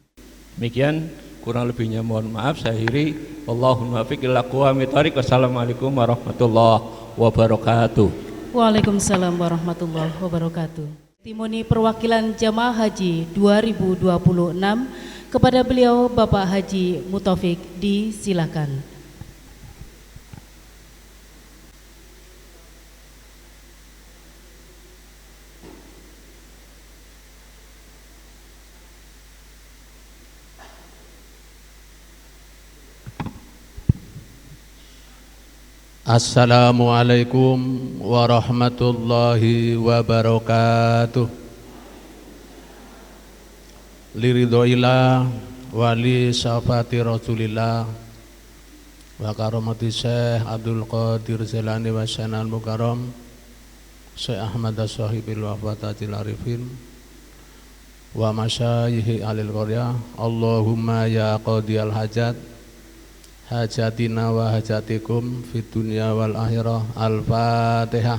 Demikian, kurang lebihnya mohon maaf, saya akhiri. Allahumma fiq ila aqwamit thariq. Wassalamualaikum warahmatullahi wabarakatuh. Waalaikumsalam warahmatullahi wabarakatuh. Testimoni perwakilan Jamaah Haji 2026 kepada beliau Bapak Haji Mutaufik, disilakan. Assalamualaikum warahmatullahi wabarakatuh. Liridhoillah wali syafati Rasulillah wa karamati Syekh Abdul Qadir Jailani wa Syanal Mukarram Syekh Ahmad As-Sahibil Wafatatil Arifin wa masyayikhi alil qaryah. Allahumma ya qadiyal hajat hajatina wa hajatikum fid dunya wal akhirah. Al-Fatihah.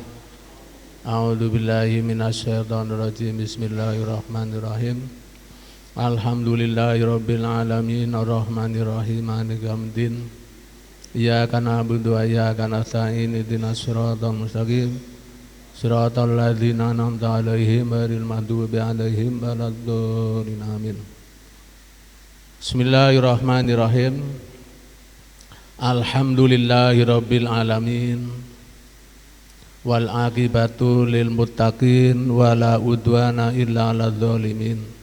A'udzu billahi minasyaitonir rajim. Bismillahirrahmanirrahim. Alhamdulillahirabbil alamin arrahmanir rahim maliki yaumiddin. Iyyaka na'budu wa iyyaka nasta'in ihdinas siratal mustaqim. Siratal ladzina an'amta 'alaihim ghairil maghdubi 'alaihim waladdallin. Amin. Bismillahirrahmanirrahim. Alhamdulillahirabbil alamin wal aqibatu lil muttaqin wala udwana illa 'alal zalimin.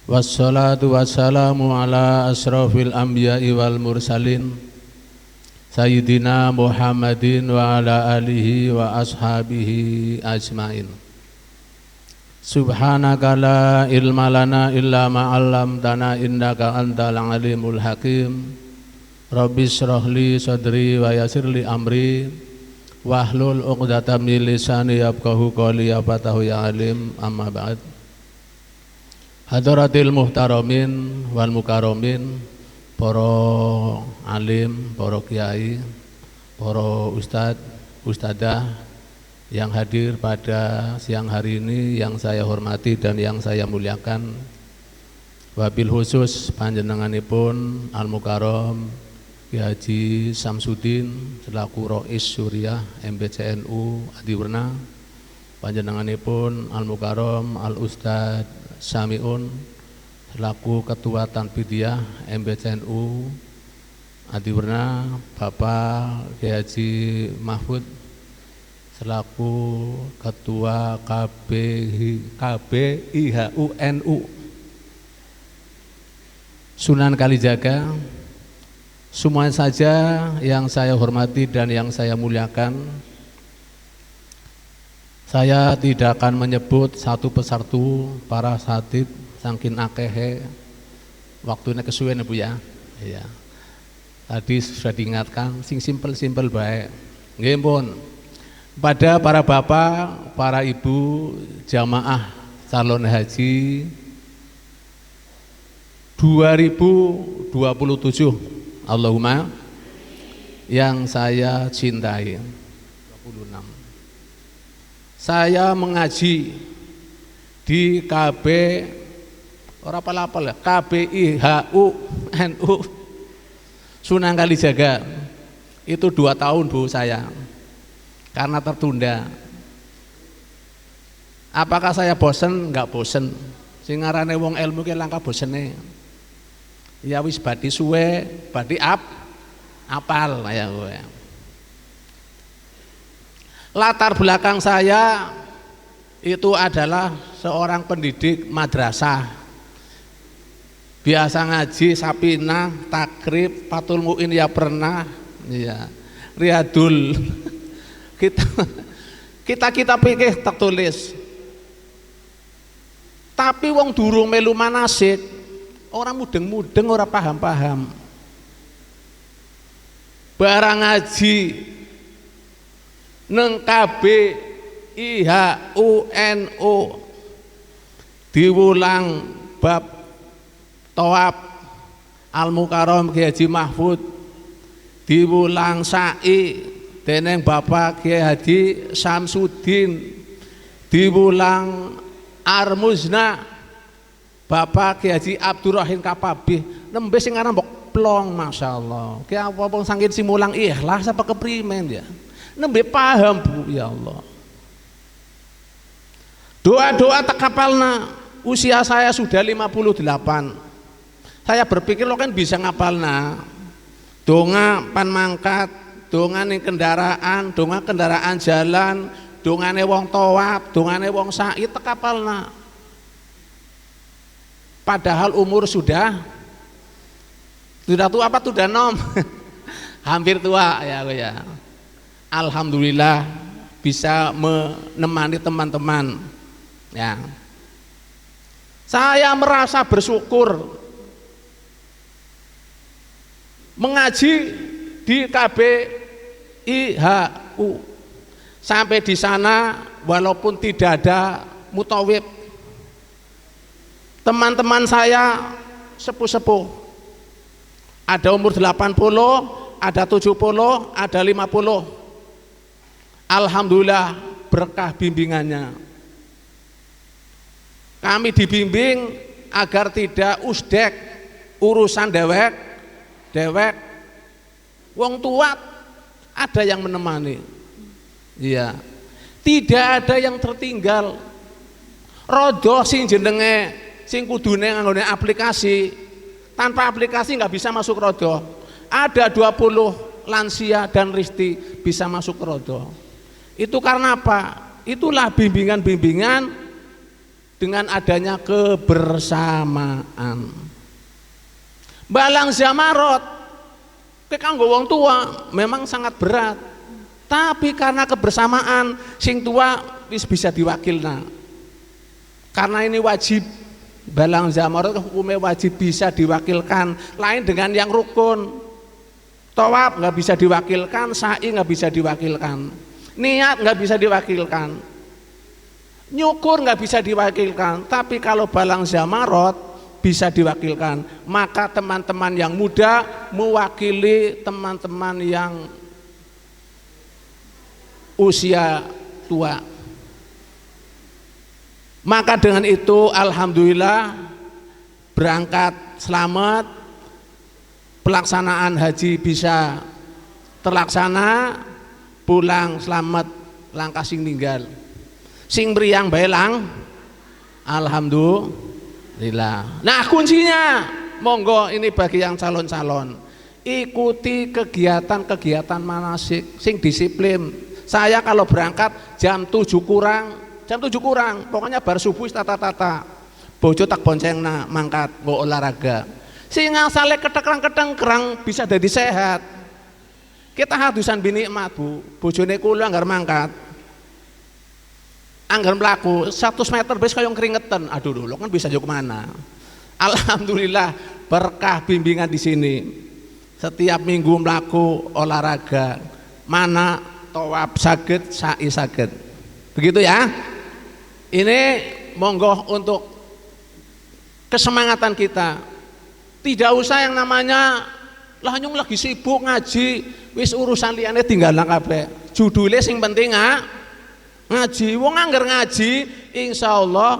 Wassalatu wassalamu ala asrafil anbiya'i wal mursalin Sayyidina Muhammadin wa ala alihi wa ashabihi ajmain. Subhanaka la ilma lana illa ma 'allamtana innaka antal alimul hakim. Rabbi shrah li sadri wa yassir li amri wahlul 'uqdatam min lisani yafqahu qawli. Ya fatahu ya alim. Amma ba'd. Hadaratil muhtaramin wal mukarramin, para alim, para kiai, para ustadz, ustadzah yang hadir pada siang hari ini, yang saya hormati dan yang saya muliakan. Wabil khusus panjenenganipun Al Mukarram Ki Haji Samsudin selaku Rais Suriah MBCNU Adiwerna, panjenenganipun Al Mukarram Al Ustadz Samiun selaku Ketua Tanfidiyah MBCNU Adiwerna, Bapak Ki Haji Mahfud selaku Ketua KBIHU NU Sunan Kalijaga, semua saja yang saya hormati dan yang saya muliakan. Saya tidak akan menyebut satu persatu para satib saking akehe, waktunya kesuwen Bu ya. Iya. Tadi sudah diingatkan, sing simpel-simpel baik. Nggih pun. Pada para bapak, para ibu jamaah calon haji 2027, Allahumma, yang saya cintai. 26. Saya mengaji di KBIHU NU Sunan Kalijaga itu 2 tahun Bu saya. karena tertunda. Apakah saya bosen? Enggak bosen. Sing ngarane wong ilmu ki langka bosene. Ya wis badhe suwe, badhe apal ya kowe. Latar belakang saya itu adalah seorang pendidik madrasah. Biasa ngaji, sapinah, takrib, patul mu'in ya pernah, ya. Riyadul. kita pikir tertulis. Tapi wong durung melu manasik, orang mudeng-mudeng ora paham-paham. Barang ngaji neng KB IHUNO diulang bab Tawaf Al-Mukarram Kiai Haji Mahfud, diulang sa'i dening Bapak Kiai Haji Samsudin, diulang Armuzna Bapak Kiai Haji Abdurrahim Kapabih, nembe sing aran mbok plong masyaallah. Ki apa sangkin simulang ikhlas apa keprimen ya. Nembe paham Bu, ya Allah. Doa-doa tak kapalna, usia saya sudah 58. Saya berpikir lo kan bisa ngapalna. Donga pan mangkat, donga ning kendaraan, donga kendaraan jalan, dongane wong tawaf, dongane wong sa'i tak kapalna. Padahal umur sudah tua apa sudah nom? Hampir tua ya ya. Alhamdulillah bisa menemani teman-teman. Ya. Saya merasa bersyukur mengaji di KBIHU. Sampai di sana walaupun tidak ada mutawib, teman-teman saya sepuh-sepuh, ada umur 80, ada 70, ada 50. Alhamdulillah berkah bimbingannya. Kami dibimbing agar tidak usdek urusan dewek. Wong tua ada yang menemani. Iya. Tidak ada yang tertinggal. Rodo sing jenenge sing kudune nganggone aplikasi. Tanpa aplikasi nggak bisa masuk rodo. Ada 20 lansia dan risti bisa masuk rodo. Itu karena apa? Itulah bimbingan-bimbingan dengan adanya kebersamaan. Balang zamarot kanggo wong tua memang sangat berat, tapi karena kebersamaan sing tua bisa diwakilna. Karena ini wajib, balang zamarot hukumnya wajib bisa diwakilkan, lain dengan yang rukun. Tawaf nggak bisa diwakilkan, sa'i nggak bisa diwakilkan, niat nggak bisa diwakilkan, nyukur nggak bisa diwakilkan. Tapi kalau balang zamarot bisa diwakilkan, maka teman-teman yang muda mewakili teman-teman yang usia tua. Maka dengan itu alhamdulillah berangkat selamat, pelaksanaan haji bisa terlaksana, pulang selamat, langkah sing ninggal sing mriyang bae lang alhamdulillah. Nah kuncinya monggo ini bagi yang calon-calon, ikuti kegiatan-kegiatan manasik sing disiplin. Saya kalau berangkat jam 7 kurang, pokoknya bar subuh tata-tata bojo tak boncengna mangkat nggo olahraga. Sing asale ketekrang-ketengkrang bisa jadi sehat. Kita hadusan binikmat Bu, bojone kula anggar mangkat, anggar mlaku 100 meter wis kaya keringetan. Aduh lho kan bisa jauh kemana. Alhamdulillah berkah bimbingan di sini. Setiap minggu mlaku olahraga, mana tawaf saged, sa'i saged. Begitu ya. Ini monggo untuk kesemangatan kita. Tidak usah yang namanya lah nyung lagi sibuk ngaji, wis urusan liyane tinggal kabeh. Judule sing penting ngaji. Wong angger ngaji insyaallah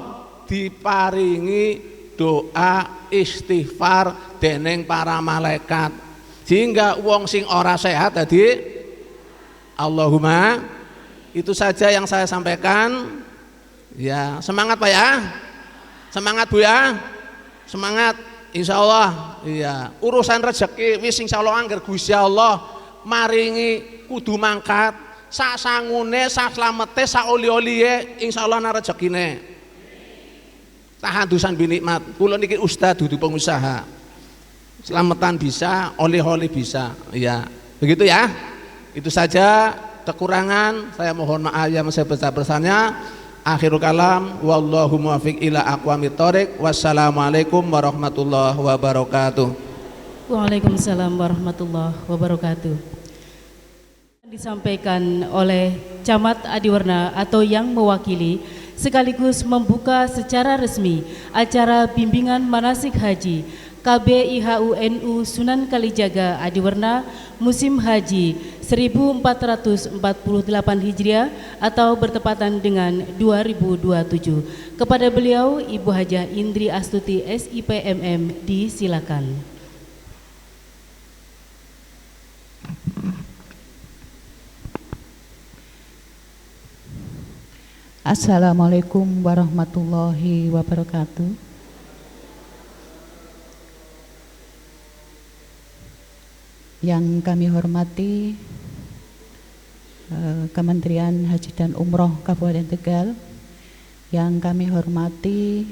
diparingi doa istighfar dening para malaikat. Sehingga wong sing ora sehat tadi Allahumma Itu saja yang saya sampaikan. Ya, semangat Pak ya. Semangat Bu ya. Semangat. Insya Allah. Iya. Urusan rezeki wis insya Allah angger Gusti Allah maringi kudu mangkat. Sak sangune, sak slamete, sak oli-oliye insya Allah ana rezekine. Tahadusan binikmat. Kula niki ustaz dudu pengusaha. Selamatan bisa, oli-oli bisa. Iya. Begitu ya. Itu saja. Kekurangan saya mohon maaf yang sebesar-besarnya. Akhirul kalam wallahu muwaffiq ila aqwamit thoriq. Wassalamualaikum warahmatullahi wabarakatuh. Waalaikumsalam warahmatullahi wabarakatuh. Disampaikan oleh Camat Adiwarna atau yang mewakili sekaligus membuka secara resmi acara bimbingan manasik haji KBIHUNU Sunan Kalijaga Adiwarna musim haji 1448 Hijriah atau bertepatan dengan 2027. Kepada beliau Ibu Hajah Indri Astuti SIPMM disilakan. Assalamualaikum warahmatullahi wabarakatuh. Yang kami hormati Kementerian Haji dan Umroh Kabupaten Tegal, yang kami hormati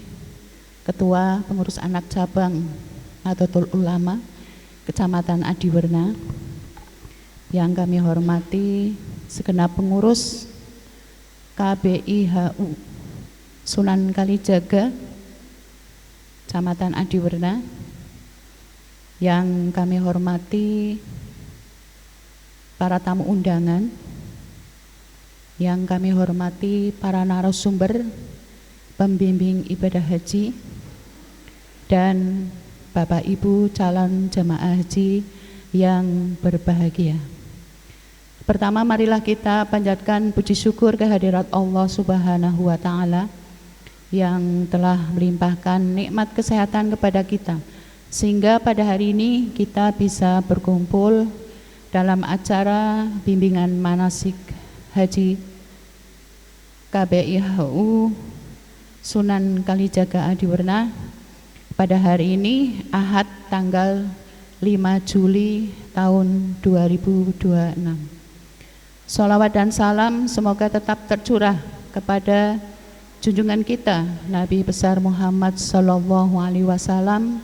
Ketua Pengurus Anak Cabang Nahdlatul Ulama Kecamatan Adiwarna, yang kami hormati segenap pengurus KBIHU Sunan Kalijaga Kecamatan Adiwarna, yang kami hormati para tamu undangan, yang kami hormati para narasumber pembimbing ibadah haji, dan Bapak Ibu calon jemaah haji yang berbahagia. Pertama, marilah kita panjatkan puji syukur kehadirat Allah Subhanahu wa Ta'ala yang telah melimpahkan nikmat kesehatan kepada kita, sehingga pada hari ini kita bisa berkumpul dalam acara bimbingan manasik haji KBIHU Sunan Kalijaga Adiwarna pada hari ini Ahad tanggal 5 Juli tahun 2026. Sholawat dan salam semoga tetap tercurah kepada junjungan kita Nabi besar Muhammad Sallallahu Alaihi Wasallam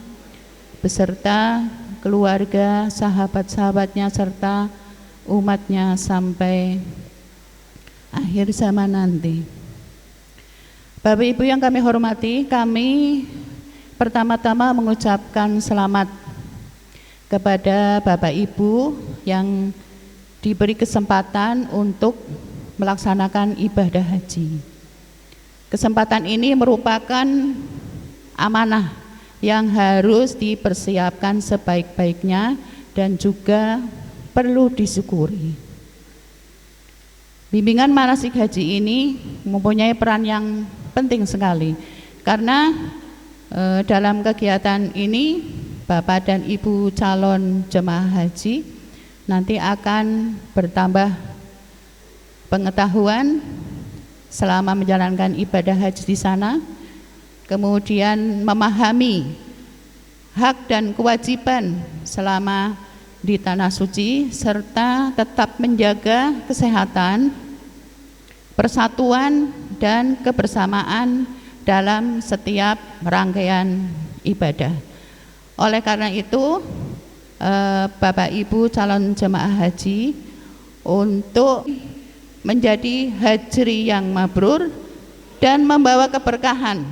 beserta keluarga, sahabat-sahabatnya serta umatnya sampai akhir zaman nanti. Bapak Ibu yang kami hormati, kami pertama-tama mengucapkan selamat kepada Bapak Ibu yang diberi kesempatan untuk melaksanakan ibadah haji. Kesempatan ini merupakan amanah yang harus dipersiapkan sebaik-baiknya dan juga perlu disyukuri. Bimbingan manasik haji ini mempunyai peran yang penting sekali karena dalam kegiatan ini Bapak dan Ibu calon jemaah haji nanti akan bertambah pengetahuan selama menjalankan ibadah haji di sana, kemudian memahami hak dan kewajiban selama di tanah suci, serta tetap menjaga kesehatan, persatuan, dan kebersamaan dalam setiap rangkaian ibadah. Oleh karena itu, Bapak Ibu calon jemaah haji untuk menjadi haji yang mabrur dan membawa keberkahan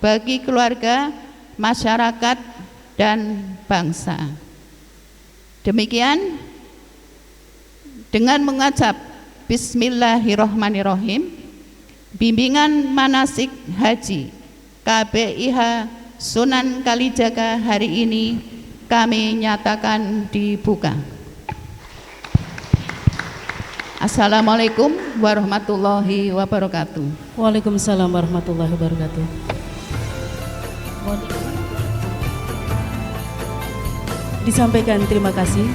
bagi keluarga, masyarakat, dan bangsa. Demikian dengan mengucap Bismillahirrahmanirrahim, bimbingan manasik haji KBIH Sunan Kalijaga hari ini kami nyatakan dibuka. Assalamualaikum warahmatullahi wabarakatuh. Waalaikumsalam warahmatullahi wabarakatuh. Disampaikan terima kasih.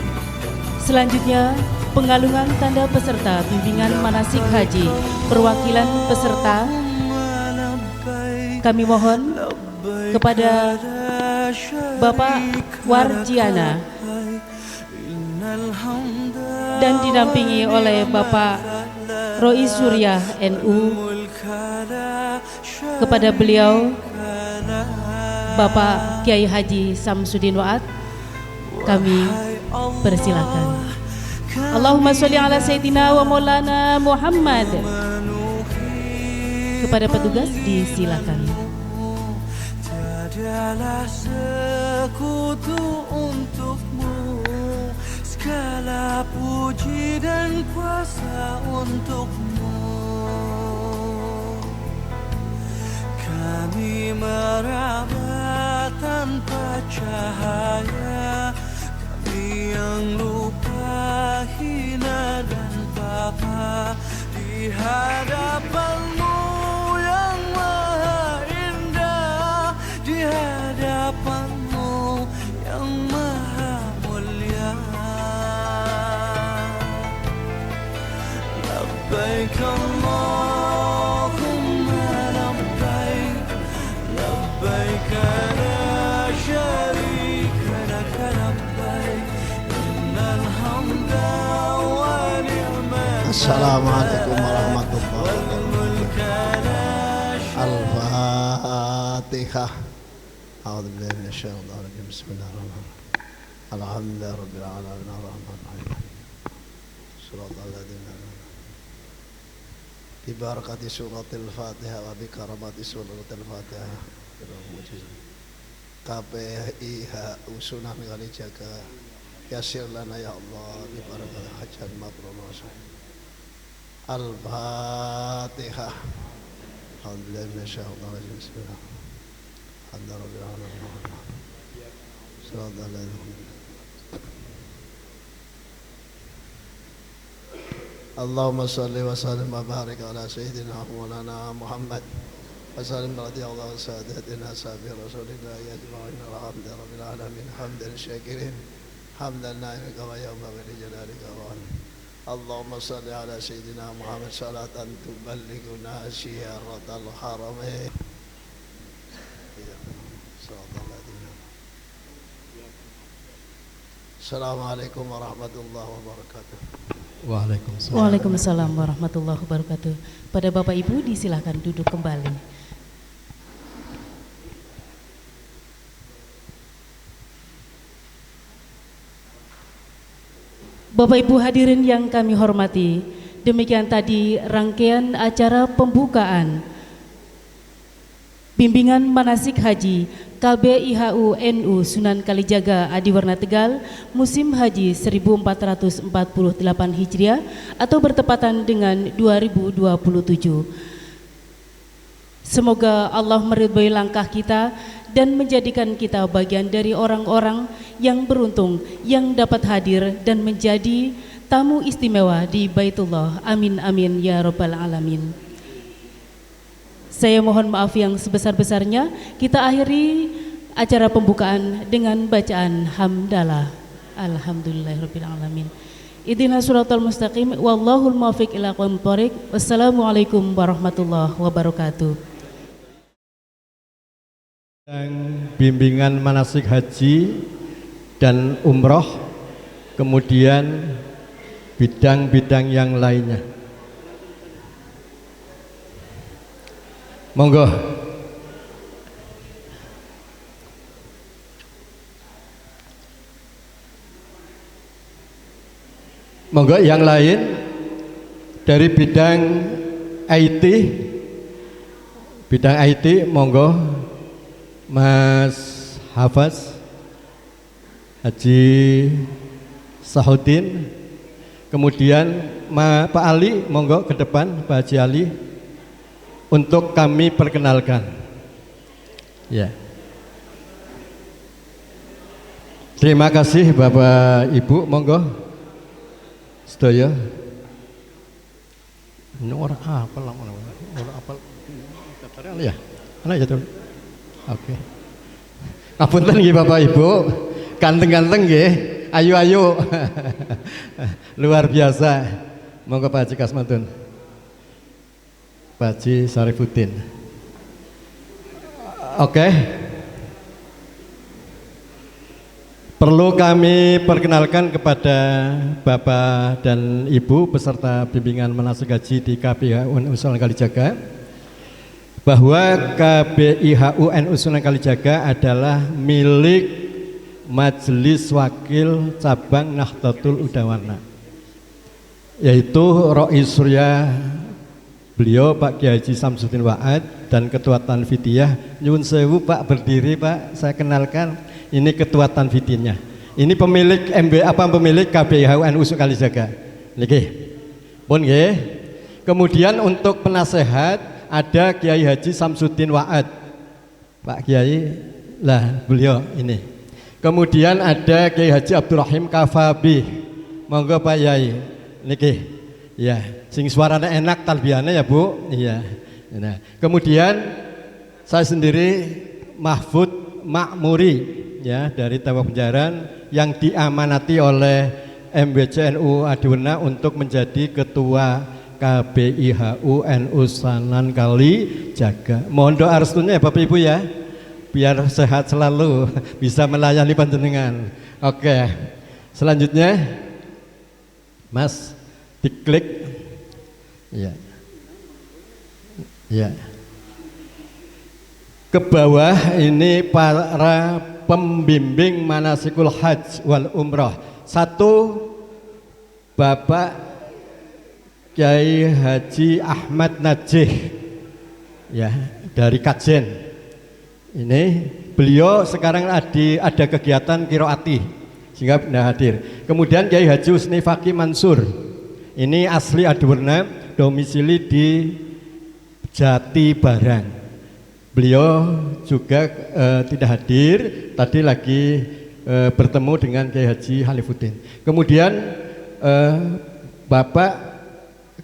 Selanjutnya pengalungan tanda peserta bimbingan manasik haji perwakilan peserta. Kami mohon kepada Bapak Warjiana dan didampingi oleh Bapak Roy Surya NU, kepada beliau Bapak Kiai Haji Samsudin Wa'ad, kami persilakan. Allahumma sholli ala Sayyidina wa Maulana Muhammad. Kepada petugas disilakan. Tiadalah sekutu untukmu, segala puji dan kuasa untukmu. Kami meraba tanpa cahaya, kami yang lupa, hina dan papa di hadapanmu yang maha indah, di hadapanmu yang maha mulia. Labbaik Allahumma labbaik, labbaik la syarika lak labbaik, innal hamda wa ni'mata. Assalamualaikum warahmatullahi wabarakatuh. Al-Fatihah. A'udzubillahi minasyaitonir rajim. Bismillahirrahmanirrahim. Alhamdulillahi rabbil alamin arrahmanir rahim. Shiratal ladzina bi barakati suratil Fatihah wa bi karamati suratil Fatihah. KPIH usunan kali jaga yasir lana ya Allah bi barakati hajan mabrur. Al-Fatihah. Alhamdulillah minasyaitonir rajim. Bismillah. Alhamdulillah rabbil alamin. Shiratal ladzina. Allahumma shalli wa sallim wa barik ala sayyidina Maulana Muhammad wa sallim radhiyallahu sadatina sahabi Rasulillah ajma'in. Alhamdulillah rabbil alamin hamdan syakirin hamdan na'imin kama yawma bi jalalika wa Allahumma salli ala sayyidina Muhammad salatan tuballighuna syiratal haramain. Assalamualaikum warahmatullahi wabarakatuh. Waalaikumsalam warahmatullahi wabarakatuh. Pada Bapak Ibu disilahkan duduk kembali. Bapak Ibu hadirin yang kami hormati, demikian tadi rangkaian acara pembukaan bimbingan manasik haji KBIHU NU Sunan Kalijaga Adiwarna Tegal musim haji 1448 Hijriah atau bertepatan dengan 2027. Semoga Allah meridhai langkah kita dan menjadikan kita bagian dari orang-orang yang beruntung yang dapat hadir dan menjadi tamu istimewa di Baitullah. Amin amin ya rabbal alamin. Saya mohon maaf yang sebesar-besarnya. Kita akhiri acara pembukaan dengan bacaan hamdalah. Alhamdulillahirabbil alamin. Ihdinas siratal mustaqim wallahul muwaffiq ila aqwamit thoriq. Wassalamualaikum warahmatullahi wabarakatuh. Bimbingan manasik haji dan umroh, kemudian bidang-bidang yang lainnya. Monggo. Monggo yang lain dari bidang IT. Bidang IT monggo Mas Hafaz Haji Sahudin. Kemudian Pak Ali monggo ke depan, Pak Haji Ali, untuk kami perkenalkan. Ya. Terima kasih Bapak Ibu, monggo. Sedaya. Ini orang apa lah, orang apa? Ya, anak ya tuh. Oke. Ngapunten nggih Bapak Ibu, ganteng-ganteng nggih. ayo luar biasa. Monggo Pak Haji Kasmatun, Pak Haji Syarifuddin. Oke. Perlu kami perkenalkan kepada Bapak dan Ibu peserta bimbingan manasik haji di KBIHU NU Sunan Kalijaga bahwa KBIHU NU Sunan Kalijaga adalah milik Majelis Wakil Cabang Nahdlatul Udawana, yaitu Rois Surya beliau Pak Kiai Haji Samsudin Wa'ad dan Ketua Tanfidiyah. Nyuwun sewu Pak, berdiri Pak, saya kenalkan. Ini Ketua Tanfidiyahnya. Ini pemilik pemilik KBIHU NU Sunan Kalijaga. Nggih. Pun nggih. Kemudian untuk penasehat ada Kiai Haji Samsudin Wa'ad. Pak Kiai lah beliau ini. Kemudian ada Kiai Haji Abdurrahim Kafabi. Monggo Pak Yai. Nggih. Ya, sing suaranya enak talbiahnya ya Bu. Iya. Nah, kemudian saya sendiri Mahfud Makmuri ya dari Tawang Penjaran yang diamanati oleh MBCNU Adiwena untuk menjadi ketua KBIHU NU Sunan Kalijaga. Mohon doa restunya ya Bapak Ibu ya, biar sehat selalu bisa melayani panjenengan. Oke, selanjutnya Mas diklik ya, ya. Ke bawah ini para pembimbing manasikul hajj wal umrah. Satu, Bapak Kiai Haji Ahmad Najih ya dari Kajen. Ini beliau sekarang ada kegiatan kiroati sehingga tidak hadir. Kemudian Kiai Haji Husni Faki Mansur, ini asli Adiwerna, domisili di Jati Barang. Beliau juga tidak hadir, tadi lagi bertemu dengan Kiai Haji Halifuddin. Kemudian Bapak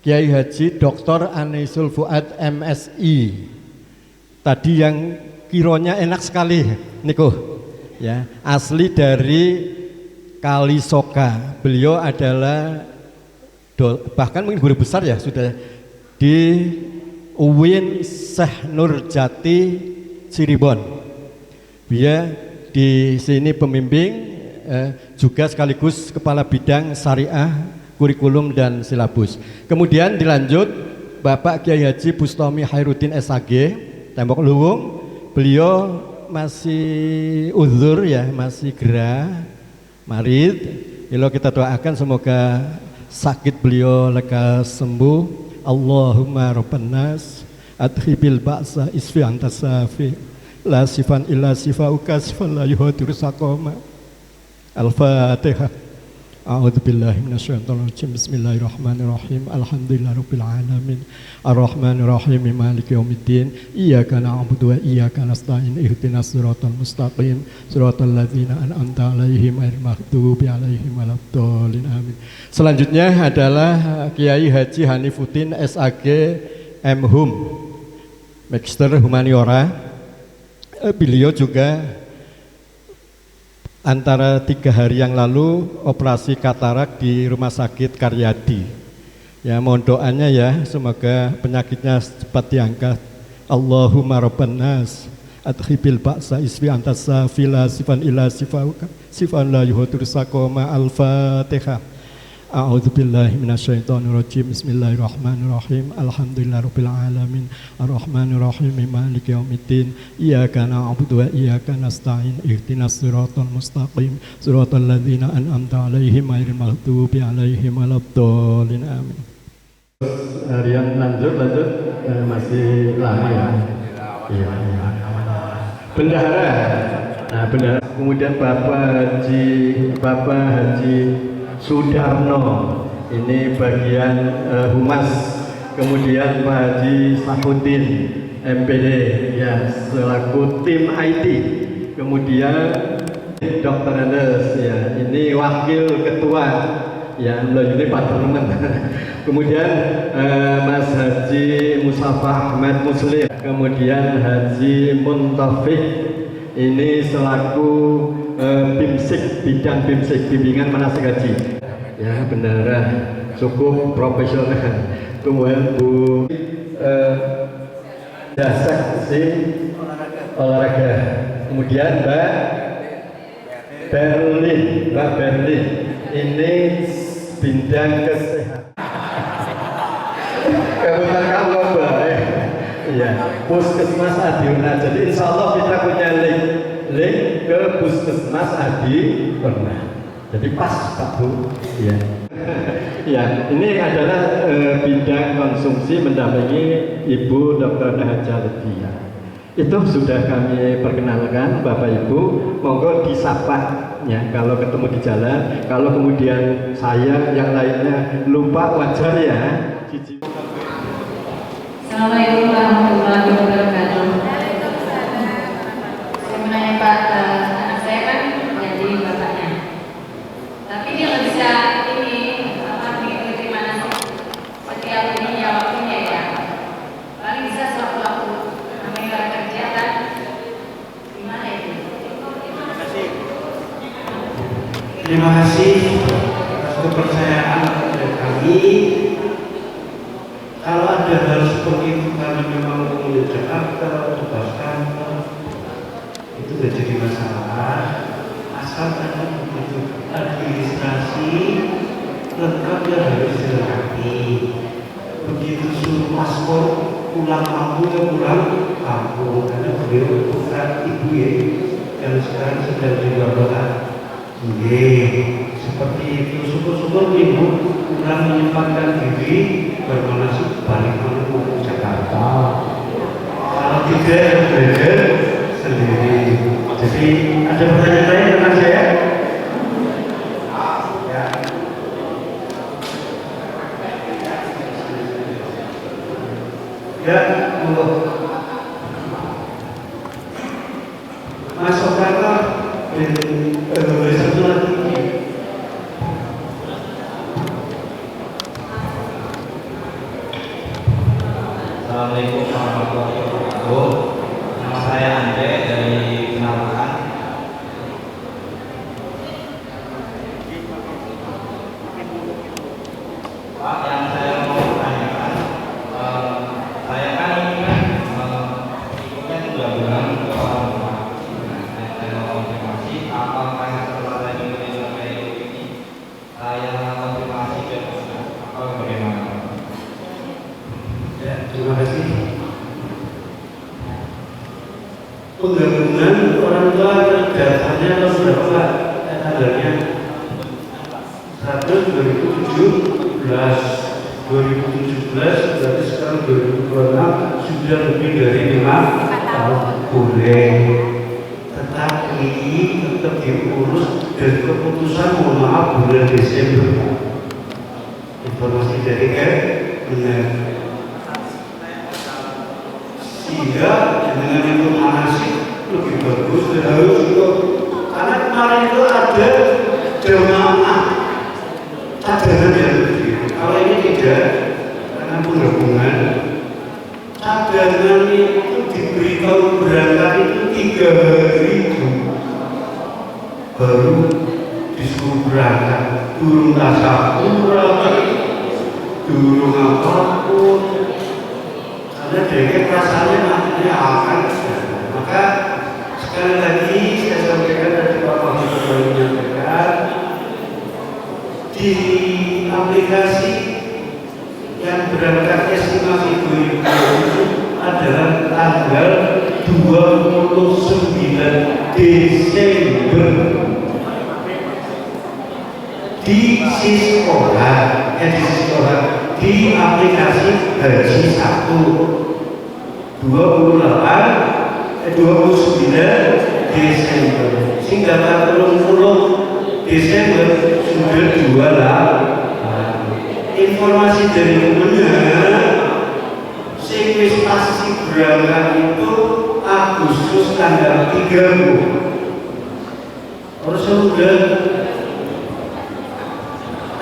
Kiai Haji Dr. Anisul Fuad MSI, tadi yang kironya enak sekali niku ya, asli dari Kalisoka. Beliau adalah bahkan mungkin guru besar ya, sudah di UIN Syekh Nurjati Cirebon. Dia di sini pembimbing juga sekaligus kepala bidang syariah, kurikulum dan silabus. Kemudian dilanjut Bapak Kiai Haji Bustami Khairuddin SAG Tembok Luwung. Beliau masih uzur ya, masih gerah, marid. Kalau kita doakan semoga sakit beliau lekas sembuh. Allahumma rabban nas adhibil ba'sa isfi anta safi la sifan illa sifauka sifan la yuhadiru saqama. Al-Fatihah. A'udzubillahi minasyaitonir rajim. Bismillahirrahmanirrahim. Alhamdulillahirabbil alamin. Arrahmanirrahim. Maliki yaumiddin. Iyyaka na'budu wa iyyaka nasta'in. Ihdinas siratal mustaqim. Siratal ladzina an'amta 'alaihim ghairil maghdubi alaihim waladdallin. Amin. Selanjutnya adalah Kiai Haji Hanifuddin SAG MHum, Magister Humaniora. Beliau juga antara 3 hari yang lalu operasi katarak di Rumah Sakit Karyadi. Ya, mohon doanya ya, semoga penyakitnya cepat diangkat. Allahumma rabban nas adhibil ba'sa isfi anta safila sifan ila sifauka sifan la yuhadir saqama. Al-Fatihah. A'udzubillahi minasyaitonirrajim. Bismillahirrahmanirrahim. Alhamdulillahirabbil alamin. Arrahmanirrahim. Maliki yaumiddin. Iyyaka na'budu wa iyyaka nasta'in. Ihdinas siratal mustaqim. Siratal ladzina an'amta 'alaihim ghairil maghdubi 'alaihim waladdallin. Amin. Yang lanjut masih lama ya. Iya. Bendahara. Nah, bendahara. Kemudian Bapak Haji Sudarno, ini bagian humas. Kemudian Pak Haji Sahuddin MPD ya selaku tim IT. Kemudian Dr. Andes ya, ini wakil ketua ya, ini Pak Temen. Kemudian Mas Haji Mustafa Ahmad Muslim. Kemudian Haji Muntafiq ini selaku BIMSIK, bidang BIMSIK, bimbingan manasik haji. Ya benar, cukup profesional. Kemudian Bu seksi olahraga. Kemudian Mbak Berlin, ini bidang kesehatan. Kebetulan kamu baik. Iya, Puskesmas Adiuna. Jadi insya Allah kita punya link ke Puskesmas Adiuna. Jadi pas Pak Bu. Iya. Ya, ini adalah bidang konsumsi mendampingi Ibu Dr. Haja Lutfia. Itu sudah kami perkenalkan Bapak Ibu, monggo disapa ya kalau ketemu di jalan. Kalau kemudian saya yang lainnya lupa wajar ya. Assalamualaikum warahmatullahi wabarakatuh. Saya menanya Pak, anak saya kan jadi bapaknya, tapi dia nggak bisa ini mengikuti mana sih setiap ini ya waktunya ya. Paling bisa sewaktu-waktu namanya kerja kan. Gimana itu? Terima kasih atas kepercayaan dari kami. Kalau ada hal seperti itu karena memang umumnya Jakarta, tugas kantor, itu tidak jadi masalah. Asal ada begitu administrasi lengkap yang harus dilengkapi. Begitu suruh paspor pulang kampung ya pulang kampung, karena beliau bukan ibu ya, yang sekarang sedang di luar kota. Seperti itu, syukur-syukur ibu kurang menyempatkan diri bermanasik balik ke Jakarta. Kalau tidak belajar sendiri. Jadi ada pertanyaan lain tentang saya? Ya, monggo. Masuk kantor dan satu lagi. Assalamualaikum warahmatullahi wabarakatuh. Nama saya Andre dari Penampakan. Pak, yang saya mau tanyakan, saya kan ini kan ikutnya 3 bulan ke orang tua. Saya mau konfirmasi apakah setelah saya ini saya konfirmasi ke atau bagaimana? Terima kasih. Penggabungan orang tua datanya tahun berapa Pak? Tanggalnya 2017 berarti sekarang 2026 sudah lebih dari 5 tahun. Boleh, tetapi tetap diurus dan keputusan mohon maaf bulan Desember. Informasi dari benar. Sehingga dengan itu manasik lebih bagus dan harus juga karena kemarin itu ada jemaah cadangan yang begitu. Kalau ini tidak, karena penggabungan cadangan itu diberitahu berangkat itu 3 hari baru disuruh berangkat. Durung tasawuf, durung apapun. Karena dengan perasaannya nantinya akan maka sekali lagi saya sampaikan dari Bapak Menteri menyampaikan di aplikasi yang berangkat estimasi 2020 adalah tanggal 29 Desember di Siskola di aplikasi Haji 1 29 Desember sehingga 30 Desember sudah 28. Informasi dari temennya sing wis pasti berangkat itu Agustus tanggal 30. Terus sudah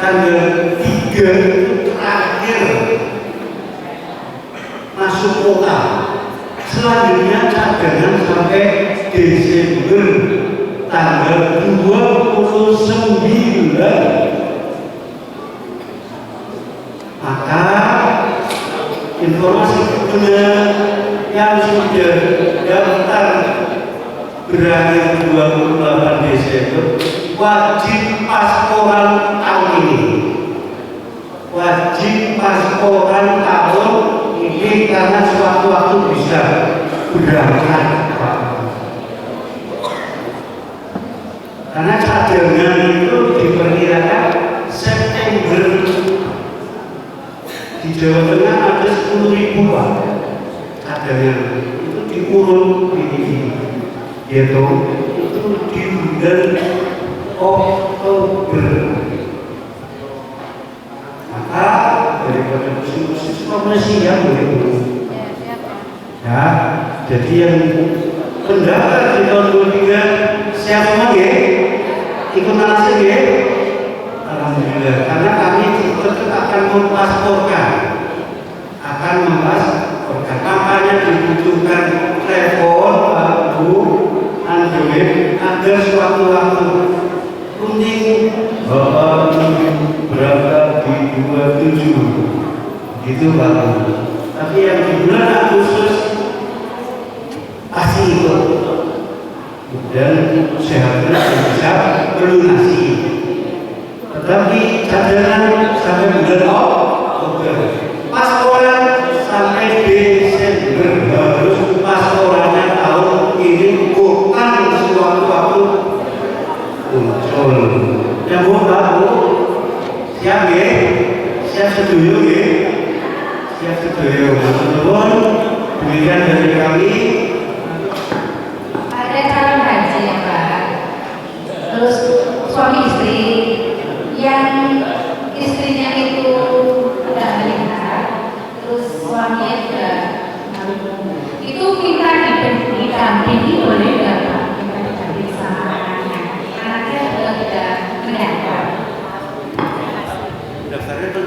tanggal 3 terakhir masuk kota. Selanjutnya cadangan sampai Desember tanggal 29. Maka informasi benar yang sudah daftar berakhir 28 Desember wajib pasporan tahun ini. Wajib pasporan tahun ini karena sewaktu-waktu bisa berangkat. Karena cadangan itu diperkirakan September di Jawa Tengah ada 10.000 Pak cadangan itu diurut ini gitu itu di bulan Oktober. Maka daripada musim-musim promosi ya boleh ya. Jadi yang pendaftar di tahun 23 siap semua ya, ikut langsung ya. Alhamdulillah, karena kami tetap akan mempasporkan, makanya dibutuhkan telepon, Bu, Android agar suatu-waktu kunting Bapak berangkat di 27 gitu Pak. Tapi yang di bulan Agustus pasti ikut dan sehatnya bisa melunasi. Tetapi cadangan sampai bulan Oktober, pasporan sampai Desember harus pasporannya tahun ini bukan sewaktu-waktu muncul. Yang baru siap ya, siap setuju ya, siap setuju. Teman-teman, demikian dari kami. Ada calon haji ya Pak, terus suami istri yang istrinya itu udah menikah, terus suaminya juga itu minta didampingi boleh nggak Pak? Minta didampingi sama anaknya juga tidak mendaftar. Daftarnya itu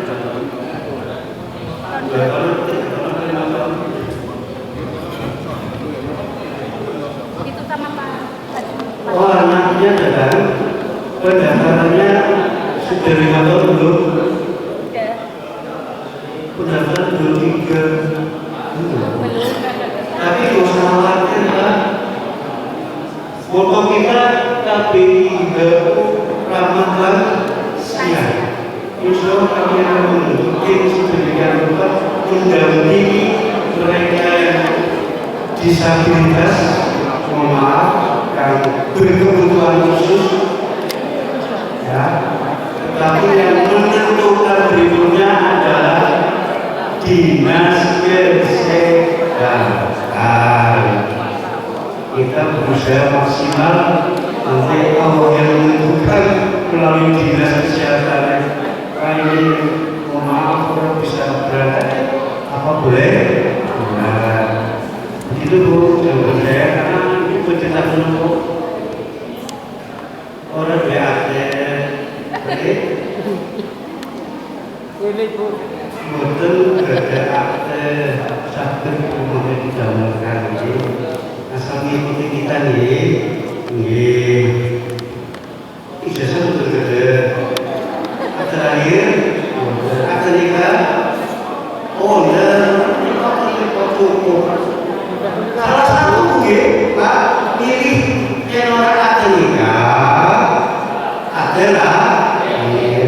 Itu sama Pak. Oh, anaknya datang, pendaftarannya sudah 5 tahun belum? Pendaftaran belum 3. Tapi nggak usah khawatir Pak. Foto kita KPI Ramadan siang. Insya Allah kami akan membentuk tim sedemikian rupa mendampingi mereka yang disabilitas, mohon maaf, yang berkebutuhan khusus, ya. Tetapi yang menentukan berikutnya adalah dinas kesehatan. Kita berusaha maksimal, nanti Allah yang menentukan melalui dinas kesehatan. Ini mohon maaf kalau bisa berangkat apa boleh? Nah, begitu Bu, jangan saya karena ini bercerita dulu orang BAT. Oke. Ini Bu. Betul ada akte sakit rumahnya didamaikan ini. Asal mengikuti kita nih, ijazah betul gede. Terakhir, akte nikah. Oh ya, nikah cukup. Salah satu mungkin Pak pilih channel akte nikah adalah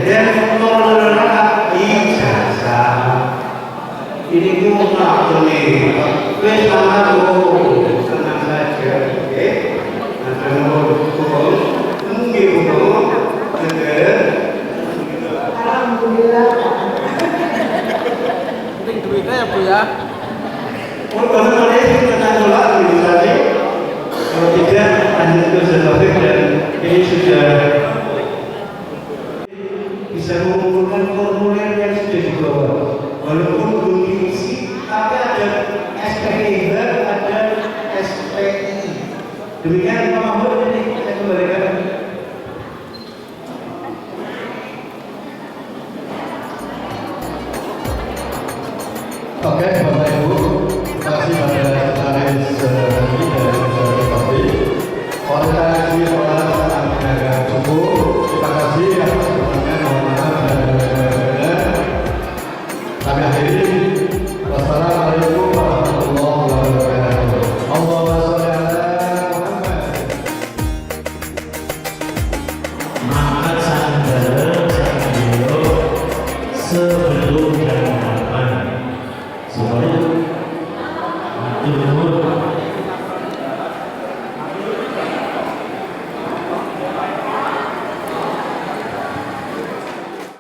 dan nomor ijazah. Ini kita akte wes sama Bu, tenang saja, oke? Ada nomor mungkin untuk alhamdulillah. Penting duitnya ya Bu ya. Kalau kita tolak administrasi, kalau tidak lanjut ke Zalafik dan ini sudah bisa mengumpulkan formulir yang sudah dibawa. Walaupun belum diisi, tapi ada SPI, ada SPI. Demikian Pak Mahfud, ini saya kembalikan. Oke, Bapak Ibu, terima kasih pada Aris ini dari Republik. Oleh wassalam